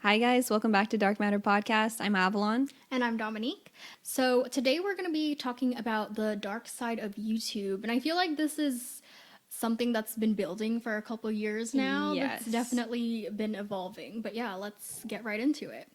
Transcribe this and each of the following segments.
Hi guys, welcome back to Dark Matter Podcast. I'm Avalon. And I'm Dominique. So today we're going to be talking about the dark side of YouTube. And I feel like this is something that's been building for a couple years now. Yes. That's definitely been evolving. But yeah, let's get right into it.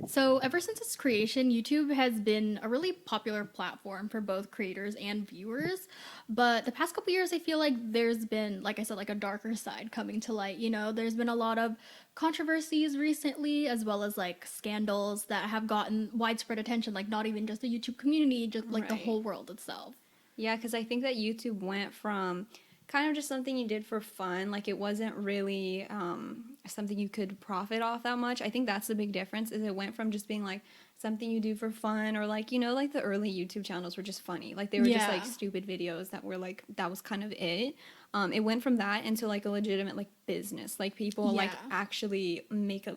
So, ever since its creation, YouTube has been a really popular platform for both creators and viewers. But the past couple years, I feel like there's been, like I said, like a darker side coming to light. You know, there's been a lot of controversies recently, as well as like scandals that have gotten widespread attention, like not even just the YouTube community, just like the Right. whole world itself. Yeah, because I think that YouTube went from kind of just something you did for fun, like it wasn't really something you could profit off that much. I think that's the big difference, is it went from just being like something you do for fun, or like, you know, like the early YouTube channels were just funny. Like they were just like stupid videos that were like, that was kind of it. It went from that into like a legitimate like business. Like people like actually make a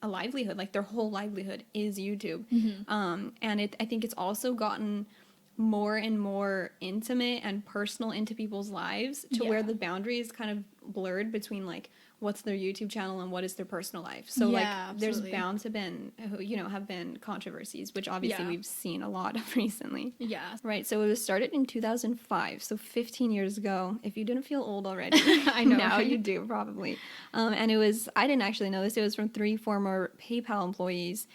livelihood. Like their whole livelihood is YouTube. And I think it's also gotten more and more intimate and personal into people's lives to where the boundaries kind of blurred between like what's their YouTube channel and what is their personal life. So like there's bound to been, you know, have been controversies, which obviously we've seen a lot of recently. Yeah. Right. So it was started in 2005. So 15 years ago. If you didn't feel old already, I know. Now you do probably. And it was, I didn't actually know this. It was from 3 former PayPal employees,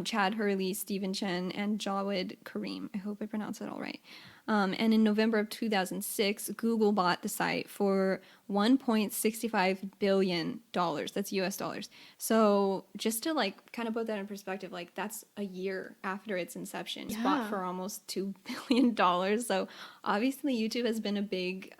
Chad Hurley, Stephen Chen, and Jawed Karim. I hope I pronounced that all right. And in November of 2006, Google bought the site for $1.65 billion. That's US dollars. So just to like kind of put that in perspective, like that's a year after its inception. It's bought for almost $2 billion. So obviously YouTube has been a big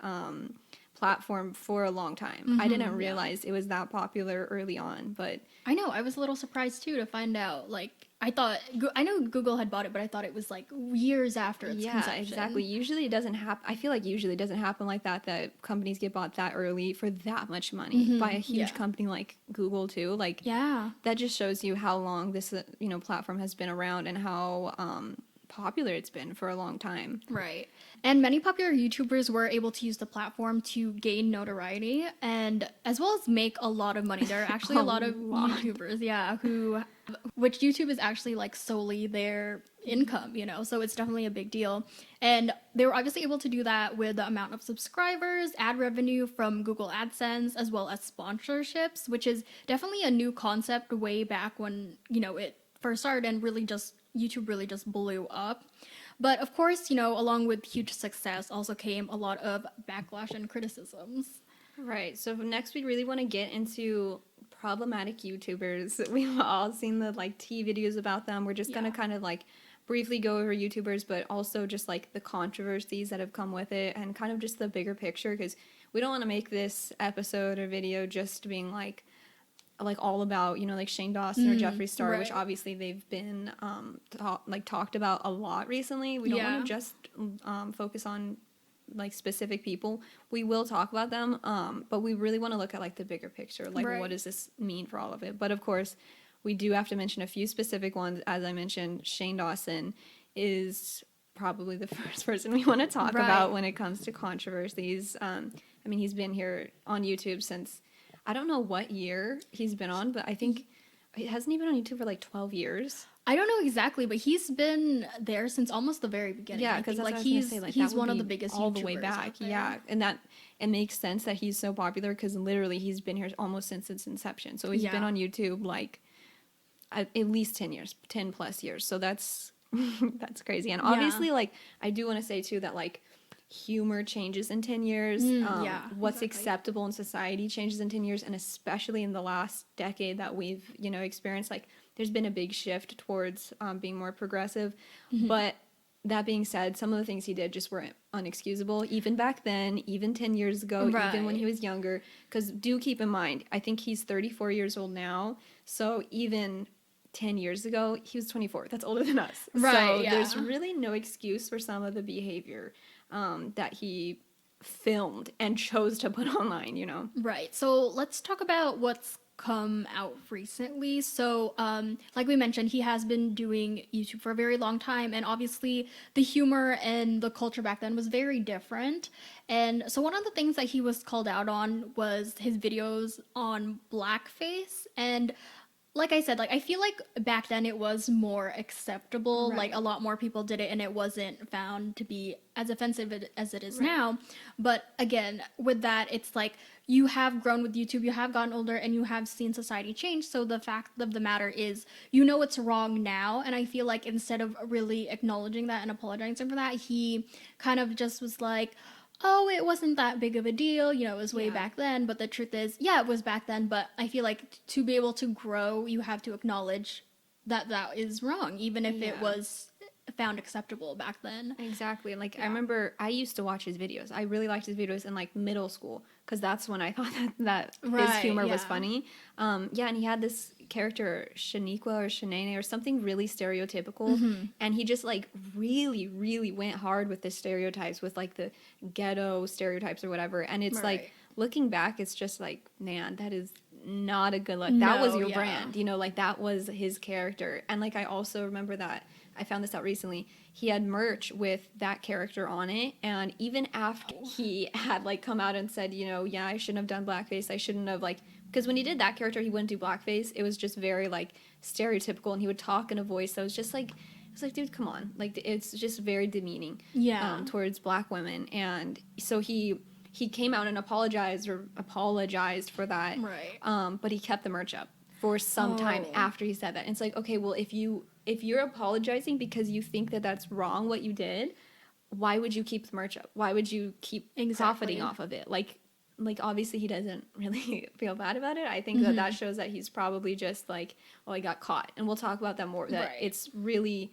platform for a long time. I didn't realize it was that popular early on, but I know, I was a little surprised too to find out. Like, I know Google had bought it, but I thought it was like years after its conception. Exactly. Usually it doesn't happen. I feel like usually it doesn't happen like that, that companies get bought that early for that much money by a huge company like Google too. Like, that just shows you how long this, you know, platform has been around and how popular it's been for a long time. Right. And many popular YouTubers were able to use the platform to gain notoriety and as well as make a lot of money. There are actually a lot of YouTubers, which YouTube is actually like solely their income, you know, so it's definitely a big deal. And they were obviously able to do that with the amount of subscribers, ad revenue from Google AdSense, as well as sponsorships, which is definitely a new concept way back when, you know, it first started and YouTube really just blew up. But of course, you know, along with huge success also came a lot of backlash and criticisms. Right. So next we really want to get into problematic YouTubers. We've all seen the like tea videos about them. We're just going to kind of like briefly go over YouTubers, but also just like the controversies that have come with it and kind of just the bigger picture, because we don't want to make this episode or video just being like all about, you know, like Shane Dawson or Jeffree Star, which obviously they've been talked about a lot recently. We don't want to just focus on like specific people. We will talk about them, but we really want to look at like the bigger picture, like what does this mean for all of it. But of course we do have to mention a few specific ones. As I mentioned, Shane Dawson is probably the first person we want to talk about when it comes to controversies. I mean, he's been here on YouTube since, I don't know what year he's been on, but I think, hasn't he been on YouTube for like 12 years? I don't know exactly, but he's been there since almost the very beginning. Yeah, because like he's one of the biggest all YouTubers the way back. Yeah, and that it makes sense that he's so popular because literally he's been here almost since its inception. So he's been on YouTube like at least 10 years, 10 plus years. So that's that's crazy. And obviously, like I do want to say too that like humor changes in 10 years. What's acceptable in society changes in 10 years, and especially in the last decade that we've, you know, experienced, like there's been a big shift towards being more progressive. But that being said, some of the things he did just weren't unexcusable, even back then, even 10 years ago, even when he was younger. Because do keep in mind, I think he's 34 years old now, so even 10 years ago he was 24. That's older than us. There's really no excuse for some of the behavior that he filmed and chose to put online, you know? Right. So let's talk about what's come out recently. So, like we mentioned, he has been doing YouTube for a very long time, and obviously the humor and the culture back then was very different. And so one of the things that he was called out on was his videos on blackface. And like I said, like I feel like back then it was more acceptable. Right. Like a lot more people did it, and it wasn't found to be as offensive as it is Right. now. But again, with that, it's like you have grown with YouTube, you have gotten older, and you have seen society change. So the fact of the matter is, you know it's wrong now. And I feel like instead of really acknowledging that and apologizing for that, he kind of just was like, oh, it wasn't that big of a deal, you know, it was way Yeah. back then. But the truth is, yeah, it was back then, but I feel like to be able to grow, you have to acknowledge that that is wrong, even if it Yeah. was found acceptable back then. Exactly. Like I Yeah. remember I used to watch his videos. I really liked his videos in like middle school because that's when I thought that his Right, humor was yeah. funny. Yeah, and he had this character Shaniqua or Shanae or something really stereotypical, Mm-hmm. and he just like really, really went hard with the stereotypes, with like the ghetto stereotypes or whatever. And it's Right. like looking back, it's just like, man, that is not a good look. That was No, your yeah. brand, you know, like that was his character. And like I also remember that I found this out recently. He had merch with that character on it, and even after he had like come out and said, you know, yeah, I shouldn't have done blackface. I shouldn't have like, because when he did that character, he wouldn't do blackface. It was just very like stereotypical, and he would talk in a voice that was just like, it's like, dude, come on, like it's just very demeaning, Yeah. towards black women. And so he came out and apologized for that, Right. but he kept the merch up for some time Oh. after he said that. And it's like, okay, well, if you're apologizing because you think that that's wrong what you did, why would you keep the merch up? Why would you keep profiting Exactly. off of it? Like obviously he doesn't really feel bad about it. I think Mm-hmm. that shows that he's probably just like, well, I got caught. And we'll talk about that more. That Right. it's really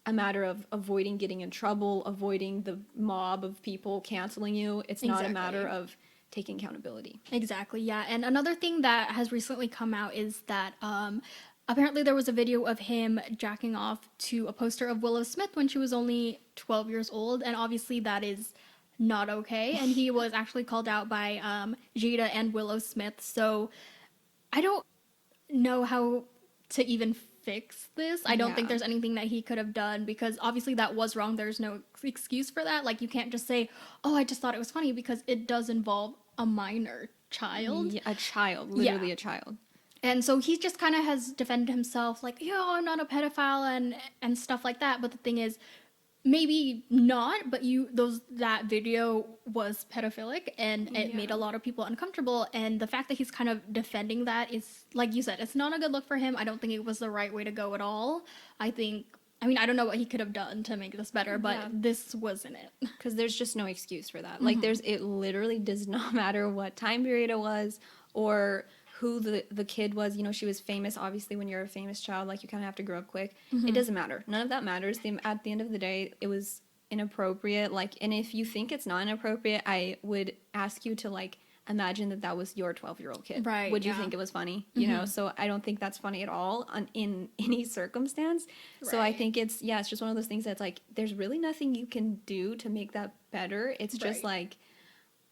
a matter of avoiding getting in trouble, avoiding the mob of people canceling you. It's not a matter Exactly. of taking accountability. Exactly, yeah. And another thing that has recently come out is that apparently there was a video of him jacking off to a poster of Willow Smith when she was only 12 years old, and obviously that is not okay. And he was actually called out by Jada and Willow Smith. So I don't know how to even fix this. I don't think Yeah. there's anything that he could have done, because obviously that was wrong. There's no excuse for that. Like, you can't just say, oh, I just thought it was funny, because it does involve a minor child. Yeah, a child, literally Yeah. a child. And so he just kind of has defended himself like, yeah, I'm not a pedophile and stuff like that. But the thing is, maybe not, but that video was pedophilic, and it made a lot of people uncomfortable. And the fact that he's kind of defending that is, like you said, it's not a good look for him. I don't think it was the right way to go at all. I mean, I don't know what he could have done to make this better, but Yeah. this wasn't it. Because there's just no excuse for that. Like, it literally does not matter what time period it was or who the kid was. You know, she was famous. Obviously, when you're a famous child, like, you kind of have to grow up quick. It doesn't matter. None of that matters. At the end of the day, it was inappropriate. Like, and if you think it's not inappropriate, I would ask you to, like, imagine that was your 12-year-old kid. Right, Would you yeah. think it was funny? You know, so I don't think that's funny at all in any circumstance. So I Right. think it's just one of those things that's like, there's really nothing you can do to make that better. It's just Right. like,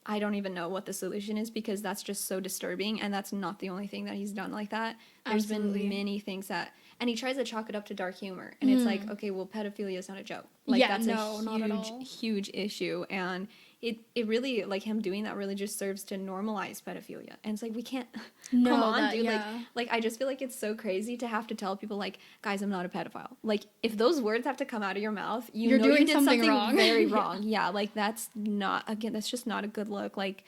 I don't even know what the solution is, because that's just so disturbing, and that's not the only thing that he's done like that. There's Absolutely. been many things that, and he tries to chalk it up to dark humor, and it's like, okay, well, pedophilia is not a joke. Like, Yeah, that's no, a not at huge, all. huge issue, and it really, like, him doing that really just serves to normalize pedophilia. And it's like, we can't, No, come on, that- dude. yeah. Like, I just feel like it's so crazy to have to tell people, like, guys, I'm not a pedophile. Like, if those words have to come out of your mouth, You're know doing you did something something wrong. very Yeah. wrong. Yeah, like, that's just not a good look. Like,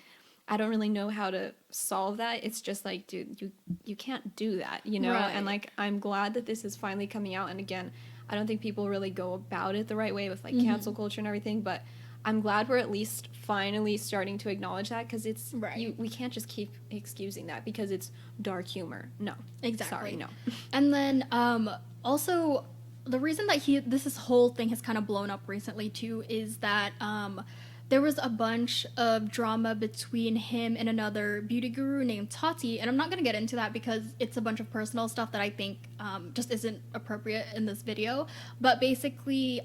I don't really know how to solve that. It's just like, dude, you can't do that, you know? Right. And, like, I'm glad that this is finally coming out. And again, I don't think people really go about it the right way with, like, cancel culture and everything, but I'm glad we're at least finally starting to acknowledge that, because it's, Right. we can't just keep excusing that because it's dark humor. No. Exactly. Sorry, no. And then also, the reason that this whole thing has kind of blown up recently too is that there was a bunch of drama between him and another beauty guru named Tati, and I'm not going to get into that because it's a bunch of personal stuff that I think just isn't appropriate in this video. But basically,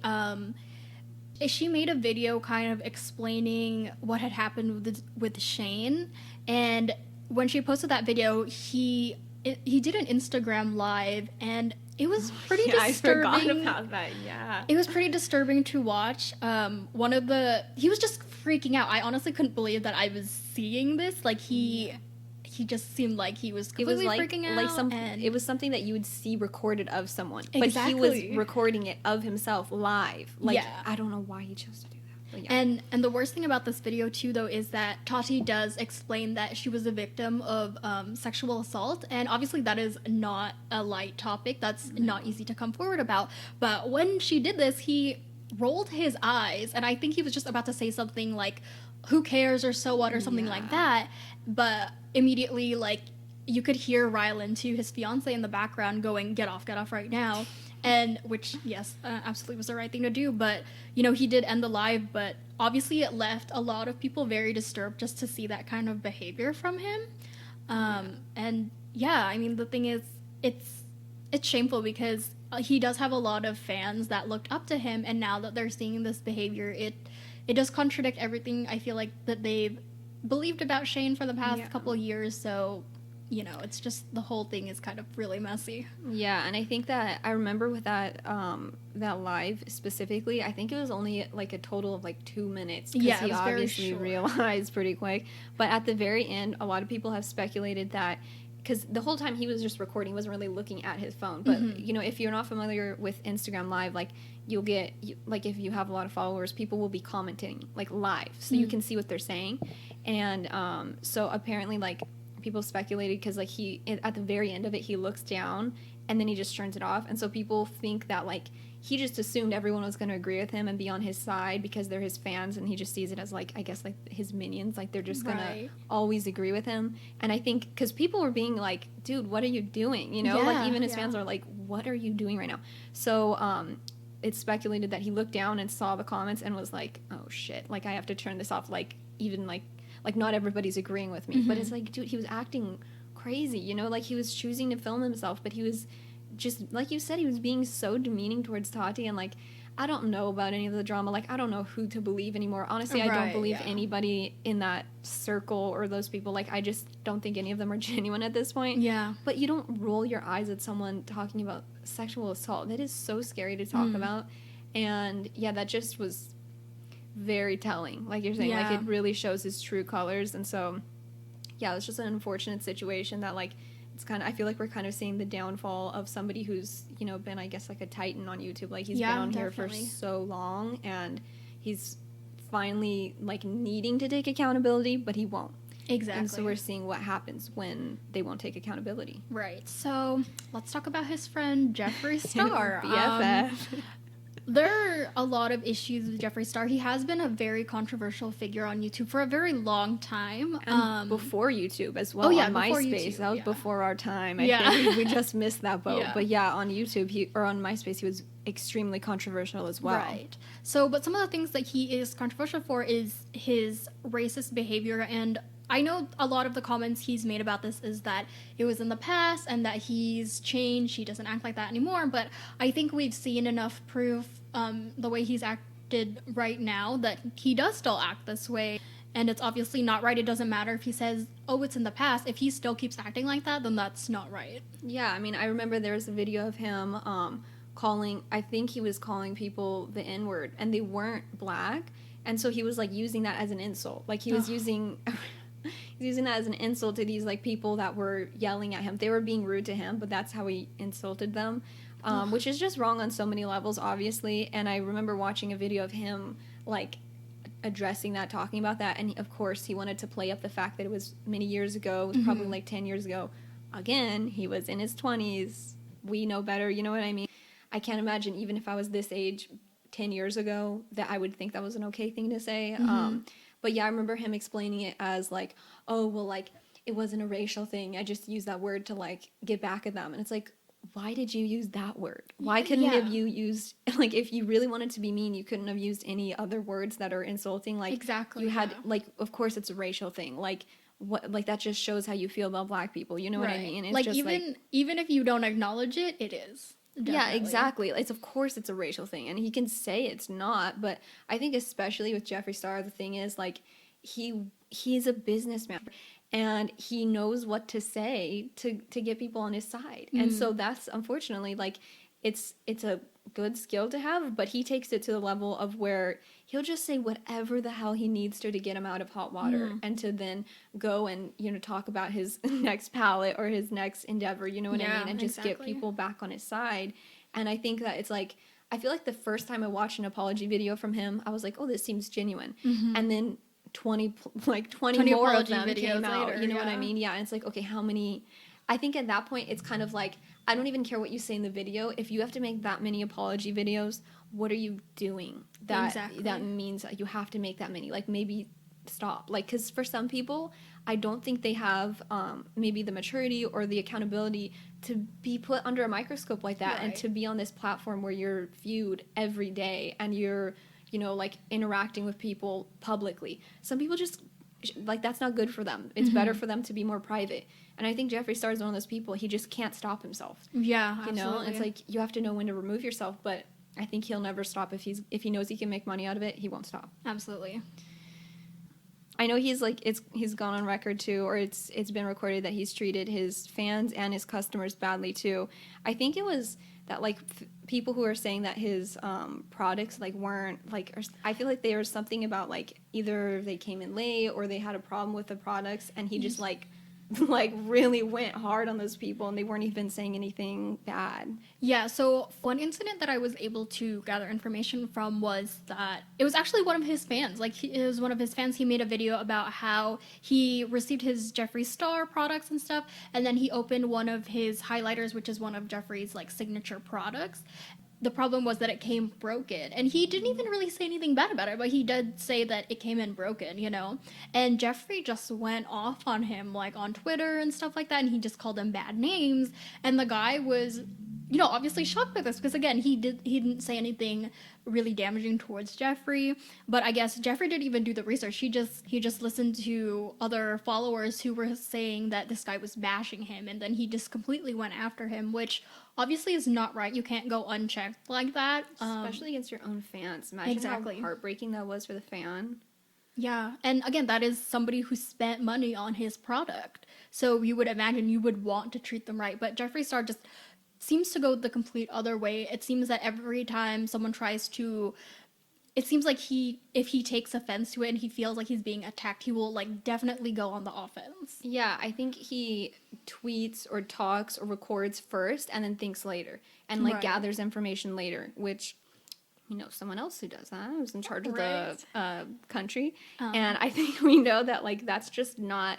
she made a video kind of explaining what had happened with Shane, and when she posted that video, he did an Instagram live, and it was pretty Yeah, disturbing. I forgot about that. Yeah. It was pretty disturbing to watch. He was just freaking out. I honestly couldn't believe that I was seeing this. Like, he he just seemed like he was It was completely like freaking out. it was something that you would see recorded of someone, but he Exactly. was recording it of himself live. Like, Yeah. I don't know why he chose to do that. But yeah. And the worst thing about this video too, though, is that Tati does explain that she was a victim of sexual assault, and obviously that is not a light topic. That's not easy to come forward about. But when she did this, he rolled his eyes, and I think he was just about to say something like, "Who cares?" or "So what?" or something like that. But immediately, like, you could hear Rylan, to his fiance, in the background going, get off right now." And which, yes, absolutely was the right thing to do. But, you know, he did end the live, but obviously it left a lot of people very disturbed just to see that kind of behavior from him. And yeah, I mean, the thing is, it's shameful because he does have a lot of fans that looked up to him, and now that they're seeing this behavior, it does contradict everything I feel like that they've believed about Shane for the past couple of years. So, you know, it's just, the whole thing is kind of really messy. Yeah, and I think that I remember with that that live specifically, I think it was only like a total of like 2 minutes, because Yeah, it he was very obviously short. realized pretty quick. But at the very end, a lot of people have speculated that, because the whole time he was just recording, he wasn't really looking at his phone. But you know, if you're not familiar with Instagram Live, like, you'll get like, if you have a lot of followers, people will be commenting like live, so you can see what they're saying. And so apparently, like, people speculated, because like, he, at the very end of it, he looks down and then he just turns it off, and so people think that like, he just assumed everyone was going to agree with him and be on his side because they're his fans, and he just sees it as like, I guess, like his minions, like they're just going to always agree with him. And I think because people were being like, dude, what are you doing, you know? Like, even his fans are like, what are you doing right now? So it's speculated that he looked down and saw the comments and was like, oh shit, like, I have to turn this off, like, even like not everybody's agreeing with me. But it's like, dude, he was acting crazy, you know? Like, he was choosing to film himself, but he was just, like you said, he was being so demeaning towards Tati. And like, I don't know about any of the drama. Like, I don't know who to believe anymore. Honestly, I don't believe anybody in that circle or those people. Like, I just don't think any of them are genuine at this point. Yeah. But you don't roll your eyes at someone talking about sexual assault. That is so scary to talk about. And yeah, that just was very telling, like you're saying. Like, it really shows his true colors. And so yeah, it's just an unfortunate situation that, like, it's kind of, I feel like we're kind of seeing the downfall of somebody who's, you know, been, I guess, like a titan on YouTube. Like, he's been on here for so long, and he's finally like needing to take accountability, but he won't. Exactly. And so we're seeing what happens when they won't take accountability. Right. So let's talk about his friend Jeffree Star. BFF. There are a lot of issues with Jeffree Star. He has been a very controversial figure on YouTube for a very long time. And before YouTube as well. On MySpace. That was before our time. I think we just missed that boat. But yeah, on YouTube, on MySpace, he was extremely controversial as well. Right. So, but some of the things that he is controversial for is his racist behavior, and I know a lot of the comments he's made about this is that it was in the past and that he's changed, he doesn't act like that anymore, but I think we've seen enough proof the way he's acted right now that he does still act this way, and it's obviously not right. It doesn't matter if he says, oh, it's in the past. If he still keeps acting like that, then that's not right. Yeah, I mean, I remember there was a video of him I think he was calling people the N-word, and they weren't black, and so he was like using that as an insult. Like, he was using that as an insult to these like people that were yelling at him. They were being rude to him, but that's how he insulted them, which is just wrong on so many levels, obviously. And I remember watching a video of him like addressing that, talking about that, and of course he wanted to play up the fact that it was many years ago. It was probably like 10 years ago. Again, he was in his 20s. We know better, you know what I mean? I can't imagine, even if I was this age 10 years ago, that I would think that was an okay thing to say. But yeah, I remember him explaining it as like, oh, well, like, it wasn't a racial thing. I just used that word to like get back at them. And it's like, why did you use that word? Why couldn't have you used, like, if you really wanted to be mean, you couldn't have used any other words that are insulting? Like, exactly. You had, like, of course it's a racial thing. Like, what, like, that just shows how you feel about black people. You know what I mean? It's like, just even if you don't acknowledge it, it is. Definitely. Yeah, exactly. It's, of course it's a racial thing, and he can say it's not, but I think especially with Jeffree Star, the thing is, like, he's a businessman, and he knows what to say to get people on his side. And so that's, unfortunately, like, it's a good skill to have, but he takes it to the level of where he'll just say whatever the hell he needs to get him out of hot water, and to then go and, you know, talk about his next palette or his next endeavor, you know what I mean, and just get people back on his side. And I think that it's like, I feel like the first time I watched an apology video from him, I was like, oh, this seems genuine. And then 20 more of them came out, later, you know what I mean? Yeah, and it's like, okay, how many? I think at that point, it's kind of like, I don't even care what you say in the video. If you have to make that many apology videos, what are you doing? That means that you have to make that many. Like, maybe stop. Like, because for some people, I don't think they have maybe the maturity or the accountability to be put under a microscope like that, and to be on this platform where you're viewed every day and you're, you know, like, interacting with people publicly. Some people just, like, that's not good for them. It's better for them to be more private. And I think Jeffree Star is one of those people, he just can't stop himself. Yeah, absolutely. You know, it's like, you have to know when to remove yourself, but I think he'll never stop. If he knows he can make money out of it, he won't stop. Absolutely. I know he's like, he's gone on record too, or it's been recorded that he's treated his fans and his customers badly too. I think it was that, like, people who are saying that his products, like, weren't, like, I feel like there was something about, like, either they came in late or they had a problem with the products, and he just like really went hard on those people, and they weren't even saying anything bad. Yeah, so one incident that I was able to gather information from was that it was actually one of his fans. Like, it was one of his fans. He made a video about how he received his Jeffree Star products and stuff, and then he opened one of his highlighters, which is one of Jeffree's, like, signature products. The problem was that it came broken, and he didn't even really say anything bad about it, but he did say that it came in broken, you know. And Jeffree just went off on him, like, on Twitter and stuff like that, and he just called him bad names. And the guy was, you know, obviously shocked by this, because again, he didn't say anything really damaging towards Jeffree, but I guess Jeffree didn't even do the research. He just listened to other followers who were saying that this guy was bashing him, and then he just completely went after him, which obviously is not right. You can't go unchecked like that, especially against your own fans. Imagine how heartbreaking that was for the fan. Yeah, and again, that is somebody who spent money on his product, so you would imagine you would want to treat them right. But Jeffree Star just seems to go the complete other way. It seems that every time someone tries to, it seems like if he takes offense to it and he feels like he's being attacked, he will, like, definitely go on the offense. Yeah, I think he tweets or talks or records first and then thinks later, and, like, gathers information later, which, you know, someone else who does that, who's in charge of the country. And I think we know that, like, that's just not,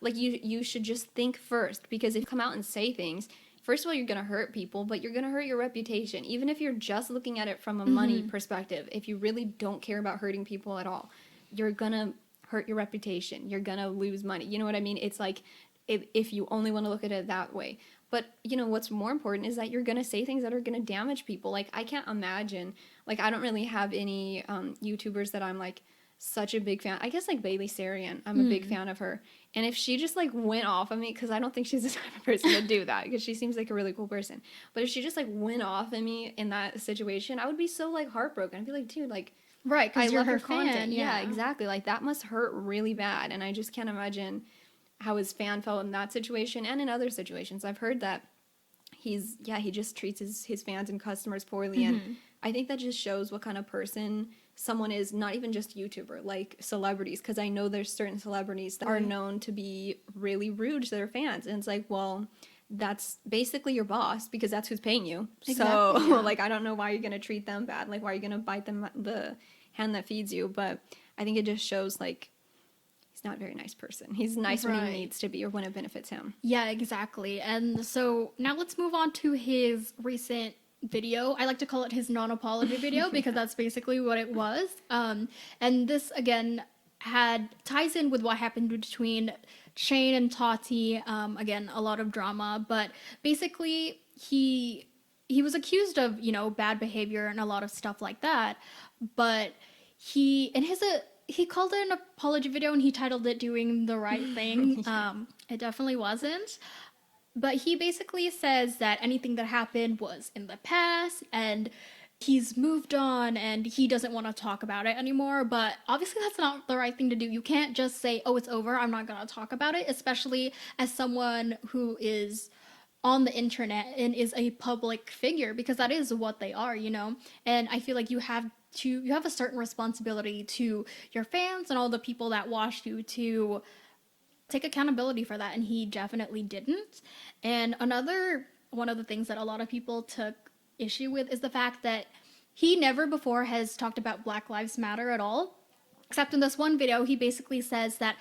like, you should just think first, because if you come out and say things, first of all, you're going to hurt people, but you're going to hurt your reputation. Even if you're just looking at it from a money perspective, if you really don't care about hurting people at all, you're going to hurt your reputation. You're going to lose money. You know what I mean? It's like, if you only want to look at it that way. But, you know, what's more important is that you're going to say things that are going to damage people. Like, I can't imagine, like, I don't really have any YouTubers that I'm, like, such a big fan. I guess, like, Bailey Sarian, I'm a big fan of her. And if she just, like, went off on me, because I don't think she's the type of person to do that, because she seems like a really cool person. But if she just, like, went off on me in that situation, I would be so, like, heartbroken. I'd be like, dude, like, right, because you're her content. Fan, yeah, exactly. Like, that must hurt really bad. And I just can't imagine how his fan felt in that situation and in other situations. I've heard that he just treats his fans and customers poorly. And I think that just shows what kind of person someone is, not even just YouTuber, like celebrities, because I know there's certain celebrities that are known to be really rude to their fans, and it's like, well, that's basically your boss, because that's who's paying you. Exactly, so like, I don't know why you're gonna treat them bad, like, why are you gonna bite them the hand that feeds you? But I think it just shows, like, he's not a very nice person. He's nice when he needs to be, or when it benefits him. Yeah, exactly. And so now let's move on to his recent video. I like to call it his non-apology video, because that's basically what it was. And this, again, ties in with what happened between Shane and Tati. Again, a lot of drama, but basically he was accused of, you know, bad behavior and a lot of stuff like that. But he called it an apology video, and he titled it "Doing the Right Thing." It definitely wasn't. But he basically says that anything that happened was in the past, and he's moved on, and he doesn't want to talk about it anymore. But obviously that's not the right thing to do. You can't just say, oh, it's over, I'm not going to talk about it, especially as someone who is on the internet and is a public figure, because that is what they are, you know? And I feel like you have a certain responsibility to your fans and all the people that watched you to take accountability for that, and he definitely didn't. And another one of the things that a lot of people took issue with is the fact that he never before has talked about Black Lives Matter at all, except in this one video. He basically says that,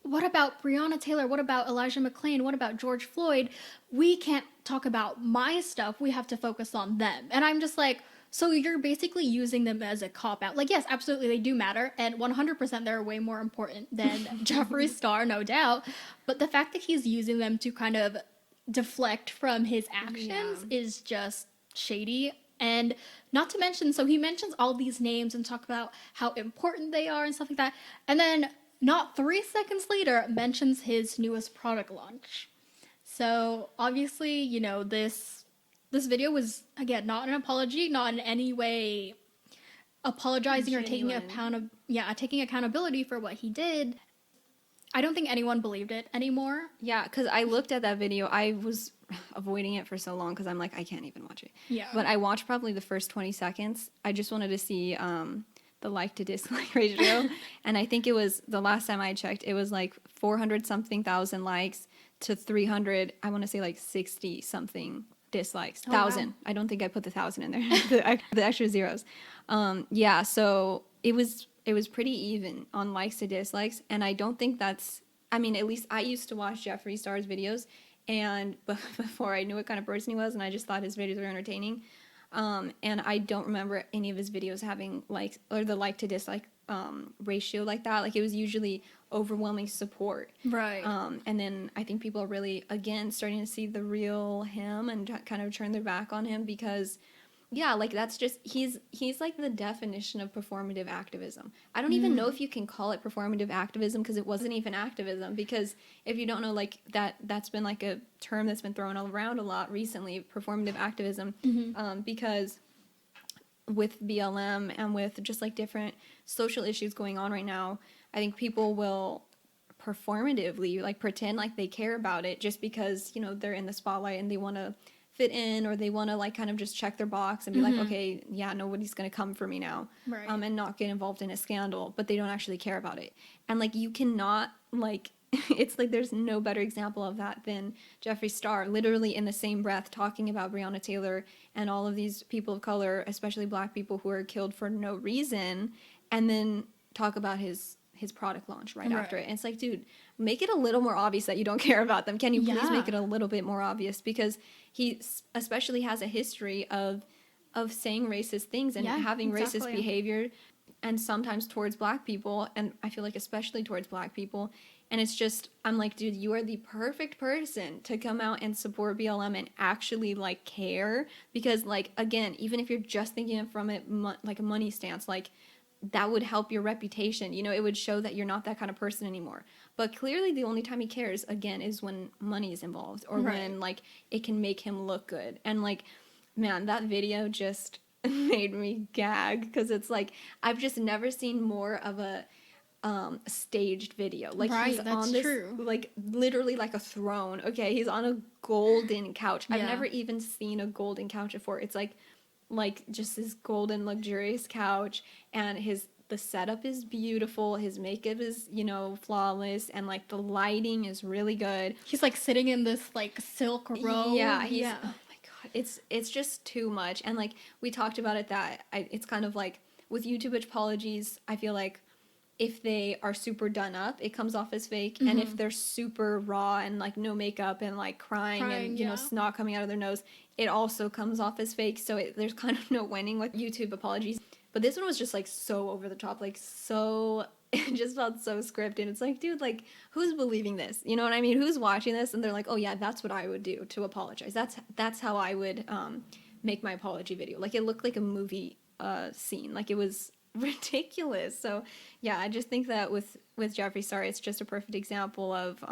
what about Breonna Taylor? What about Elijah McClain? What about George Floyd? We can't talk about my stuff. We have to focus on them. And I'm just like, so you're basically using them as a cop-out. Like, yes, absolutely, they do matter, and 100% they're way more important than Jeffree Star, no doubt. But the fact that he's using them to kind of deflect from his actions is just shady. And not to mention, so he mentions all these names and talk about how important they are and stuff like that. And then not 3 seconds later, mentions his newest product launch. So obviously, you know, this video was, again, not an apology, not in any way apologizing Genuine. or taking accountability for what he did. I don't think anyone believed it anymore. Yeah, because I looked at that video. I was avoiding it for so long because I'm like, I can't even watch it. Yeah. But I watched probably the first 20 seconds. I just wanted to see the like to dislike ratio. And I think it was, the last time I checked, it was like 400 something thousand likes to 300, I want to say like 60 something dislikes. Oh, 1,000. wow. I don't think I put the 1,000 in there, the extra zeros. Yeah, so it was pretty even on likes to dislikes, and I don't think that's, I mean, at least I used to watch Jeffree Star's videos, and before I knew what kind of person he was, and I just thought his videos were entertaining, and I don't remember any of his videos having likes, or the like to dislike ratio like that. Like, it was usually overwhelming support. Right. And then I think people are really, again, starting to see the real him and kind of turn their back on him because, yeah, like, that's just, he's like the definition of performative activism. I don't even know if you can call it performative activism because it wasn't even activism, because if you don't know, like, that's been like a term that's been thrown around a lot recently, performative activism, because with BLM and with just like different social issues going on right now, I think people will performatively like pretend like they care about it just because, you know, they're in the spotlight and they want to fit in, or they want to like kind of just check their box and be like, okay, yeah, nobody's going to come for me now, Right. And not get involved in a scandal, but they don't actually care about it. And like, you cannot like, it's like there's no better example of that than Jeffree Star, literally in the same breath talking about Breonna Taylor and all of these people of color, especially Black people who are killed for no reason, and then talk about his product launch right after it. And it's like, dude, make it a little more obvious that you don't care about them. Can you please make it a little bit more obvious? Because he especially has a history of saying racist things and having racist behavior, and sometimes towards Black people, and I feel like especially towards Black people. And it's just, I'm like, dude, you are the perfect person to come out and support BLM and actually like care, because like, again, even if you're just thinking from it like a money stance, like, that would help your reputation. You know, it would show that you're not that kind of person anymore. But clearly the only time he cares, again, is when money is involved, or when, like, it can make him look good. And, like, man, that video just made me gag, because it's like, I've just never seen more of a staged video. Like, he's on this, like, literally like a throne, okay? He's on a golden couch. I've never even seen a golden couch before. It's like just this golden luxurious couch, and the setup is beautiful, his makeup is, you know, flawless, and like the lighting is really good. He's like sitting in this like silk robe. Oh my god, it's just too much. And like we talked about it, that it's kind of like with YouTube apologies, I feel like if they are super done up, it comes off as fake. And if they're super raw and like no makeup and like crying and, you know, snot coming out of their nose, it also comes off as fake. So there's kind of no winning with YouTube apologies. But this one was just like so over the top, like so, it just felt so scripted. It's like, dude, like, who's believing this? You know what I mean? Who's watching this and they're like, oh yeah, that's what I would do to apologize. That's how I would make my apology video. Like, it looked like a movie scene. Like, it was ridiculous. So yeah, I just think that with Jeffree Star, it's just a perfect example of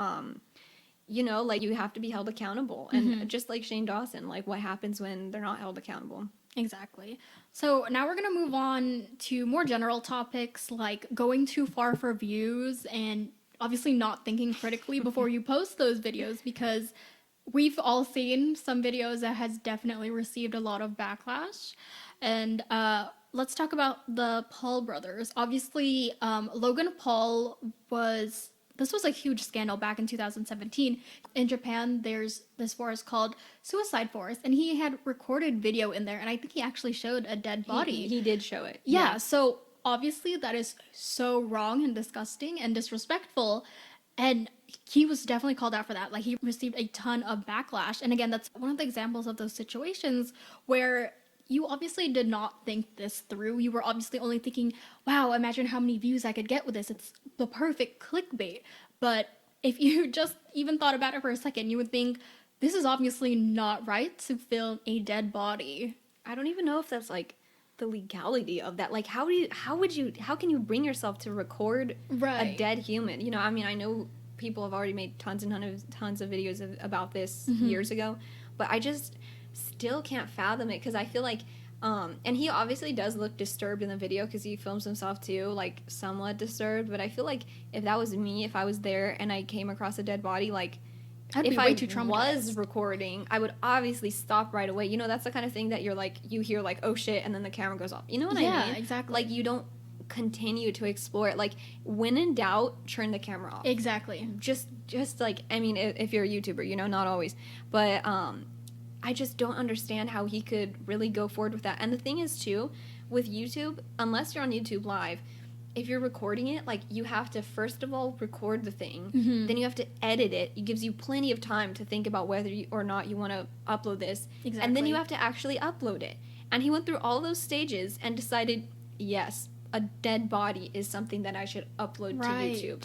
you know, like, you have to be held accountable. And just like Shane Dawson, like, what happens when they're not held accountable? Exactly. So now we're going to move on to more general topics, like going too far for views and obviously not thinking critically before you post those videos, because we've all seen some videos that has definitely received a lot of backlash. And let's talk about the Paul brothers. Obviously, Logan Paul this was a huge scandal back in 2017. In Japan, there's this forest called Suicide Forest, and he had recorded video in there, and I think he actually showed a dead body. He did show it. Yeah, so obviously that is so wrong and disgusting and disrespectful. And he was definitely called out for that. Like, he received a ton of backlash. And again, that's one of the examples of those situations where you obviously did not think this through. You were obviously only thinking, wow, imagine how many views I could get with this. It's the perfect clickbait. But if you just even thought about it for a second, you would think, this is obviously not right to film a dead body. I don't even know if that's like the legality of that. Like, how can you bring yourself to record a dead human? You know, I mean, I know people have already made tons of videos about this years ago, but I just still can't fathom it, because I feel like and he obviously does look disturbed in the video because he films himself too, like somewhat disturbed, but I feel like if that was me, if I was there and I came across a dead body, like, if I was recording, I would obviously stop right away. You know, that's the kind of thing that you're like, you hear like, oh shit, and then the camera goes off. You know what I mean? Yeah, exactly. Like, you don't continue to explore it. Like, when in doubt, turn the camera off. Exactly. Just like, I mean, if you're a YouTuber, you know, not always. But I just don't understand how he could really go forward with that. And the thing is, too, with YouTube, unless you're on YouTube Live, if you're recording it, like, you have to first of all record the thing, then you have to edit it. It gives you plenty of time to think about whether or not you want to upload this. Exactly. And then you have to actually upload it. And he went through all those stages and decided, yes, a dead body is something that I should upload to YouTube.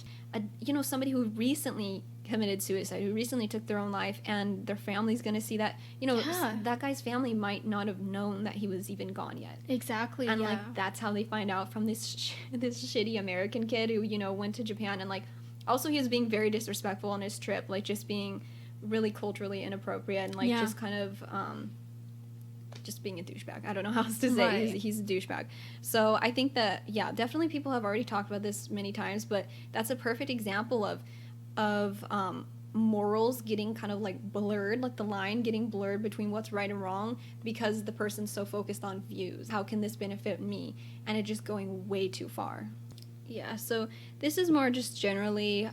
You know, somebody who recently committed suicide, who recently took their own life, and their family's going to see that, you know, that guy's family might not have known that he was even gone yet. Exactly. And like, that's how they find out from this shitty American kid who, you know, went to Japan, and like, also he was being very disrespectful on his trip, like, just being really culturally inappropriate, and like, just kind of just being a douchebag. I don't know how else to say. He's a douchebag. So I think that, yeah, definitely people have already talked about this many times, but that's a perfect example of morals getting kind of like blurred, like the line getting blurred between what's right and wrong because the person's so focused on views. How can this benefit me? And it just going way too far. Yeah, so this is more just generally,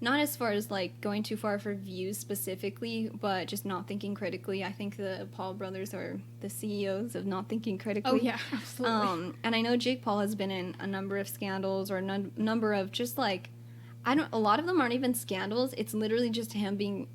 not as far as like going too far for views specifically, but just not thinking critically. I think the Paul brothers are the CEOs of not thinking critically. Oh yeah, absolutely. And I know Jake Paul has been in a number of scandals, or a number of just like, a lot of them aren't even scandals. It's literally just him being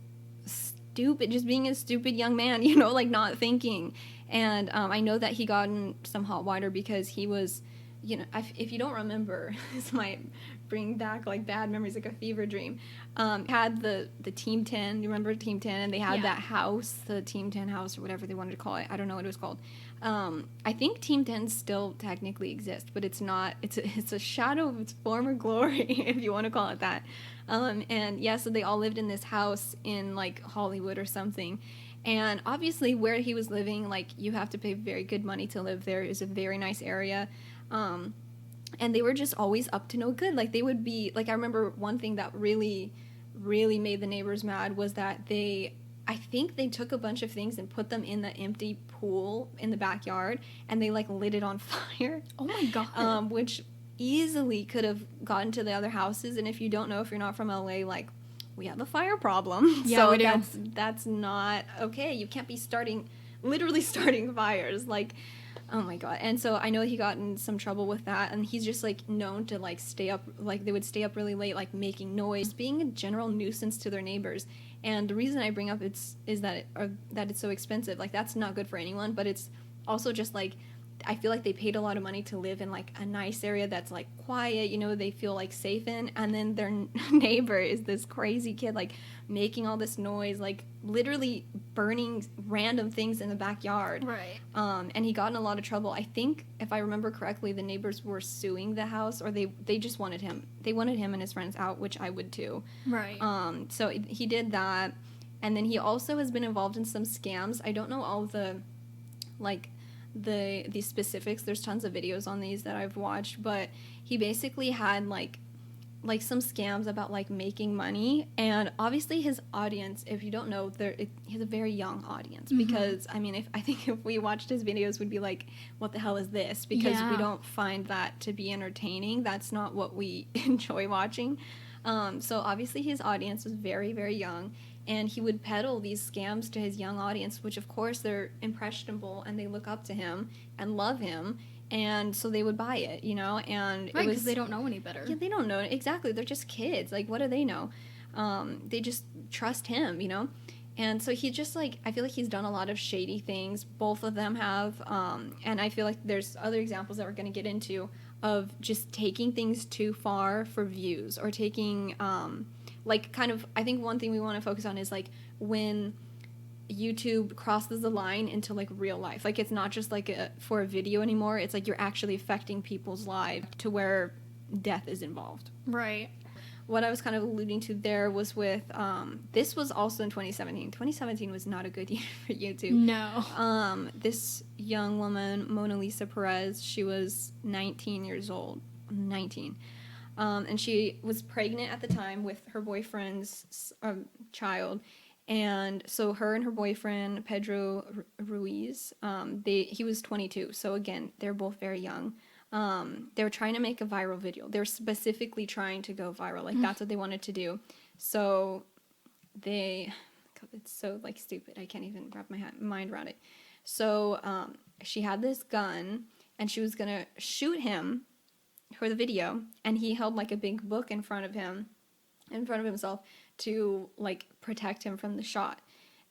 stupid, just being a stupid young man, you know, like, not thinking. And I know that he got in some hot water because he was, you know, if you don't remember, this might bring back like bad memories, like a fever dream. Had the Team 10, you remember Team 10? And they had that house, the Team 10 house, or whatever they wanted to call it. I don't know what it was called. I think Team 10 still technically exists, but it's not. It's a shadow of its former glory, if you want to call it that. And yeah, so they all lived in this house in like Hollywood or something. And obviously where he was living, like, you have to pay very good money to live there. It was a very nice area. And they were just always up to no good. Like, they would be, like, I remember one thing that really, really made the neighbors mad was that I think they took a bunch of things and put them in the empty pool in the backyard, and they, like, lit it on fire. Oh my God. Which easily could have gotten to the other houses. And if you don't know, if you're not from LA, like, we have a fire problem. Yeah, so we do. That's not okay. You can't be literally starting fires. Like, oh my God. And so I know he got in some trouble with that, and he's just like known to like stay up, like they would stay up really late, like making noise, being a general nuisance to their neighbors. And the reason I bring up is that it's so expensive. Like, that's not good for anyone, but it's also just like, I feel like they paid a lot of money to live in like a nice area that's like quiet, you know, they feel like safe in, and then their neighbor is this crazy kid like making all this noise, like literally burning random things in the backyard. Right. And he got in a lot of trouble. I think, if I remember correctly, the neighbors were suing the house, or they just wanted him. They wanted him and his friends out, which I would too. Right. So he did that, and then he also has been involved in some scams. I don't know all the like the specifics. There's tons of videos on these that I've watched, but he basically had like like some scams about like making money, and obviously his audience, if you don't know, he has a very young audience, because I mean, I think if we watched his videos, we'd be like, what the hell is this? Because we don't find that to be entertaining. That's not what we enjoy watching. So obviously his audience was very, very young, and he would peddle these scams to his young audience, which of course they're impressionable and they look up to him and love him. And so they would buy it, you know, and right, because they don't know any better. Yeah, they don't know. Exactly. They're just kids. Like, what do they know? They just trust him, you know? And so he just, like, I feel like he's done a lot of shady things. Both of them have. And I feel like there's other examples that we're going to get into of just taking things too far for views, or taking, like, kind of, I think one thing we want to focus on is, like, when YouTube crosses the line into like real life. Like, it's not just like for a video anymore. It's like you're actually affecting people's lives to where death is involved. Right. What I was kind of alluding to there was with this was also in 2017. 2017 was not a good year for YouTube. No. This young woman, Mona Lisa Perez, she was 19 years old. 19. And she was pregnant at the time with her boyfriend's child. And so her and her boyfriend, Pedro Ruiz, he was 22. So again, they're both very young. They were trying to make a viral video. They were specifically trying to go viral. Like, that's what they wanted to do. So God, it's so like stupid. I can't even wrap my mind around it. So she had this gun, and she was going to shoot him for the video. And he held like a big book in front of himself, to like protect him from the shot.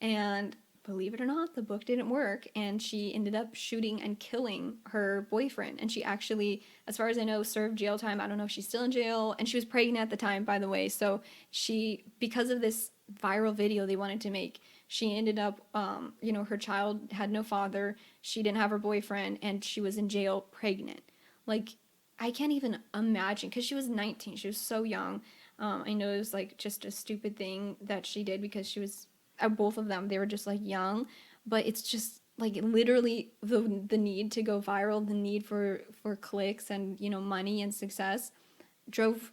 And believe it or not, the book didn't work, and she ended up shooting and killing her boyfriend. And she actually, as far as I know, served jail time. I don't know if she's still in jail, and she was pregnant at the time, by the way. So she, because of this viral video they wanted to make, she ended up, you know, her child had no father, she didn't have her boyfriend, and she was in jail pregnant. Like, I can't even imagine, because she was 19, she was so young. I know it was like just a stupid thing that she did, because she was, both of them, they were just like young, but it's just like literally the need to go viral, the need for clicks and, you know, money and success drove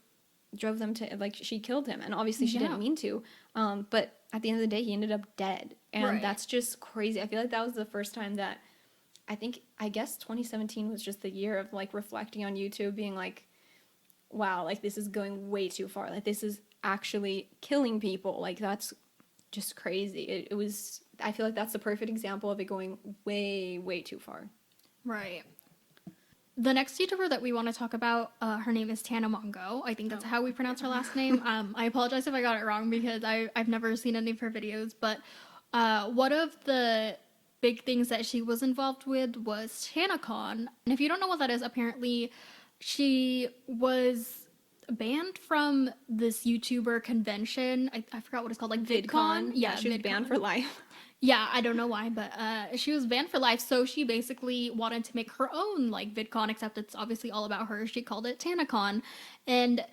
them to, like, she killed him, and obviously she didn't mean to, but at the end of the day he ended up dead, and that's just crazy. I feel like that was the first time that I guess 2017 was just the year of like reflecting on YouTube, being like, wow, like this is going way too far. Like, this is actually killing people. Like, that's just crazy. It was, I feel like that's the perfect example of it going way, way too far. Right. The next YouTuber that we want to talk about, her name is Tana Mongo. I think that's how we pronounce her last name. I apologize if I got it wrong, because I've never seen any of her videos. But one of the big things that she was involved with was TanaCon. And if you don't know what that is, apparently she was banned from this YouTuber convention. I forgot what it's called, like VidCon. Yeah, she was banned for life. Yeah, I don't know why, but she was banned for life. So she basically wanted to make her own like VidCon, except it's obviously all about her. She called it TanaCon. And